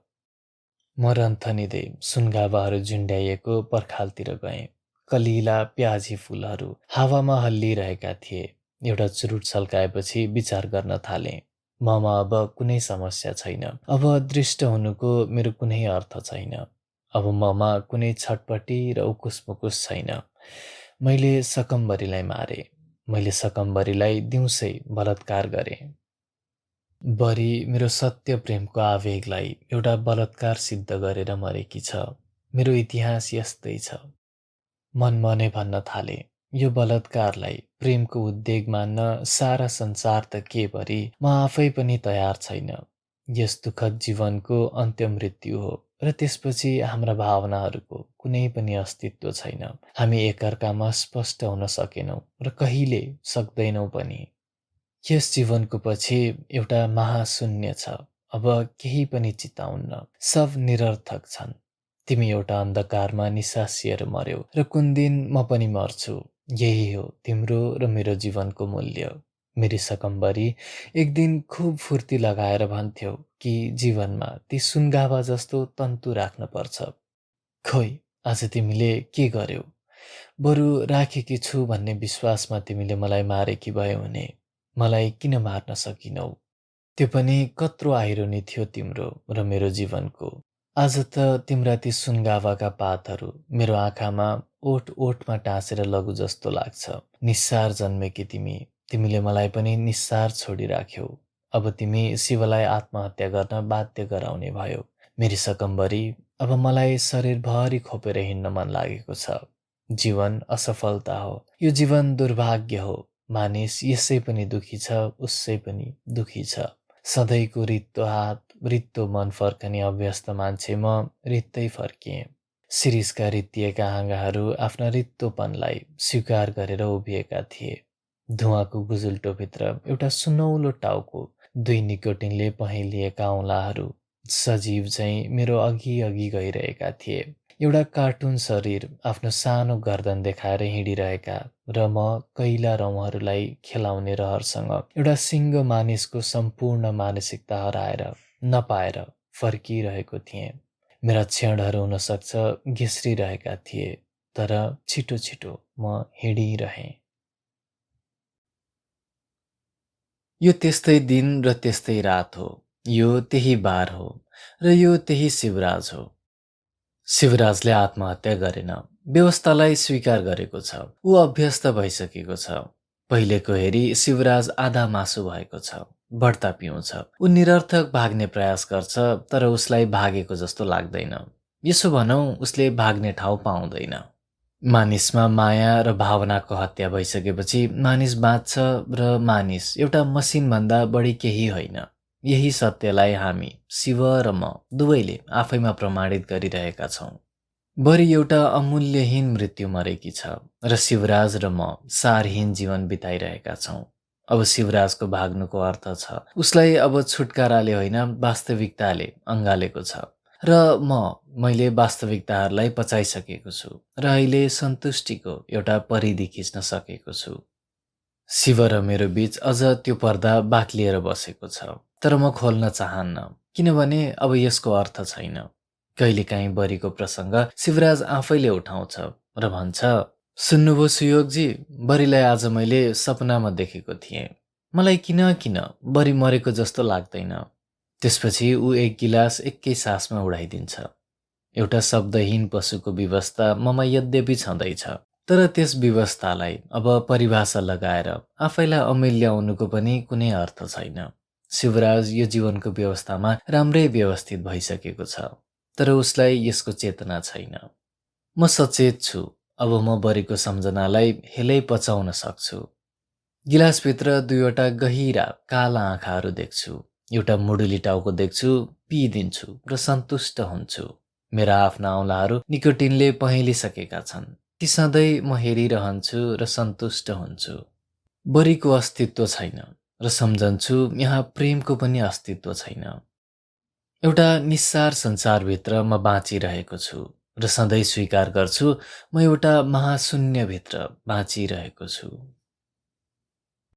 म रन्थनिँदै सुनगावाहरू झुन्ड्याइएको पर्खालतिर गएँ। कलिला प्याजी फुलहरू हावामा हल्लिरहेका थिए। एउटा चुरुट छल्काएपछि विचार गर्न थालेँ। ममा अब कुनै समस्या छैन। अब दृष्ट हुनुको मेरो कुनै अर्थ छैन। अब ममा कुनै छटपटी र उकुस-मुकुस छैन। मैले सकम्बरीलाई मारे। मैले सकम्बरीलाई दिउँसै बलात्कार गरेँ। बरी मेरो सत्य प्रेमको आवेगलाई एउटा बलात्कार सिद्ध गरेर मरेकी छ। मेरो इतिहास यस्तै छ। मन मनै भन्न थाले, यो बलात्कारलाई प्रेमको उद्वेग मान्न सारा संसार त के परी म आफै पनि तयार छैन। यस दुःखद जीवनको अन्त्य मृत्यु हो र त्यसपछि हाम्रा भावनाहरूको कुनै पनि अस्तित्व छैन। हामी एकअर्कामा स्पष्ट हुन सकेनौँ र कहिले सक्दैनौँ पनि। यस जीवनको पछि एउटा महाशून्य छ। अब केही पनि चिताउन्न। सब निरर्थक छन्। तिमी एउटा अन्धकारमा निसासिएर मर्यौ र कुन दिन म पनि मर्छु। यही हो तिम्रो र मेरो जीवनको मूल्य। मेरी सकम्बरी एक दिन खुब फुर्ती लगाएर भन्थ्यौ कि जीवनमा ती सुनगावा जस्तो तन्तु राख्न पर्छ। खोइ आज तिमीले के गर्यौ? बरु राखेकी छु भन्ने विश्वासमा तिमीले मलाई मारेकी भयौ हुने। मलाई किन मार्न सकिनौ? त्यो पनि कत्रो आइरोनी थियो तिम्रो र मेरो जीवनको। आज त तिम्रा ती सुनगावाका पातहरू मेरो आँखामा ओठ ओठमा टाँसेर लगु जस्तो लाग्छ। निस्सार जन्मेकी तिमीले मलाई पनि निस्सार छोडिराख्यौ। अब तिमी शिवलाई आत्महत्या गर्न बाध्य गराउने भयो। मेरी सकम्बरी अब मलाई शरीरभरि खोपेर हिँड्न मन लागेको छ। जीवन असफलता हो। यो जीवन दुर्भाग्य हो। मानिस यसै पनि दुखी छ, उसै पनि दुखी छ। सधैँको रित्तो हात, रित्तो मन फर्कने अभ्यस्त मान्छे म रित्तै फर्किएँ। शिरीषका रित्तिएका हाँगाहरू आफ्ना रित्तोपनलाई स्वीकार गरेर उभिएका थिए। धुवाँको गुजुल्टोभित्र एउटा सुनौलो टाउको, दुई निकोटिनले पहेँलिएका औँलाहरू सजीव झैँ मेरो अघि अघि गइरहेका थिए। एउटा कार्टुन शरीर आफ्नो सानो गर्दन देखाएर हिँडिरहेका र म कैला रौँहरूलाई खेलाउने रहरसँग एउटा सिङ्गो मानिसको सम्पूर्ण मानसिकता हराएर नपाएर फर्किरहेको थिएँ। मेरा क्षणहरू हुनसक्छ घिस्रिरहेका थिए, तर छिटो छिटो म हिँडिरहेँ। यो त्यस्तै दिन र त्यस्तै रात हो। यो त्यही बार हो र यो त्यही शिवराज हो। शिवराजले आत्महत्या गरेन, व्यवस्थालाई स्वीकार गरेको छ। ऊ अभ्यस्त भइसकेको छ। पहिलेको हेरी शिवराज आधा मासु भएको छ। बढ्ता पिउँछ। ऊ निरर्थक भाग्ने प्रयास गर्छ, तर उसलाई भागेको जस्तो लाग्दैन। यसो भनौँ उसले भाग्ने ठाउँ पाउँदैन। मानिसमा माया र भावनाको हत्या भइसकेपछि मानिस बाँच्छ र मानिस एउटा मसिनभन्दा बढी केही होइन। यही सत्यलाई हामी, शिव र म दुवैले आफैमा प्रमाणित गरिरहेका छौँ। बरी एउटा अमूल्यहीन मृत्यु मरेकी छ र शिवराज र म सारहीन जीवन बिताइरहेका छौँ। अब शिवराजको भाग्नुको अर्थ छ उसलाई अब छुटकाराले होइन वास्तविकताले अँगालेको छ र मैले वास्तविकताहरूलाई पचाइसकेको छु र अहिले सन्तुष्टिको एउटा परिधि खिच्न सकेको छु। शिव र मेरो बीच अझ त्यो पर्दा बाक्लिएर बसेको छ, तर म खोल्न चाहन्न, किनभने अब यसको अर्थ छैन। कहिलेकाहीँ बरीको प्रसङ्ग शिवराज आफैले उठाउँछ र भन्छ, सुन्नुभयो सुयोगजी, बरीलाई आज मैले सपनामा देखेको थिएँ। मलाई किन बरी मरेको जस्तो लाग्दैन। त्यसपछि ऊ एक गिलास एकै सासमा उडाइदिन्छ। एउटा शब्दहीन पशुको व्यवस्था ममा यद्यपि छँदैछ, तर त्यस व्यवस्थालाई अब परिभाषा लगाएर आफैलाई अमूल्याउनुको पनि कुनै अर्थ छैन। शिवराज यो जीवनको व्यवस्थामा राम्रै व्यवस्थित भइसकेको छ, तर उसलाई यसको चेतना छैन। म सचेत छु, अब म बरीको सम्झनालाई हेलै पचाउन सक्छु। गिलासभित्र दुईवटा गहिरा काला आँखाहरू देख्छु। एउटा मुडुली टाउको देख्छु, पिइदिन्छु र सन्तुष्ट हुन्छु। मेरा आफ्ना औँलाहरू निकोटिनले पहेँलिसकेका छन्। ती सधैँ म हेरिरहन्छु र सन्तुष्ट हुन्छु। बरीको अस्तित्व छैन र सम्झन्छु यहाँ प्रेमको पनि अस्तित्व छैन। एउटा निस्सार संसारभित्र म बाँचिरहेको छु र सधैँ स्वीकार गर्छु म एउटा महाशून्यभित्र बाँचिरहेको छु।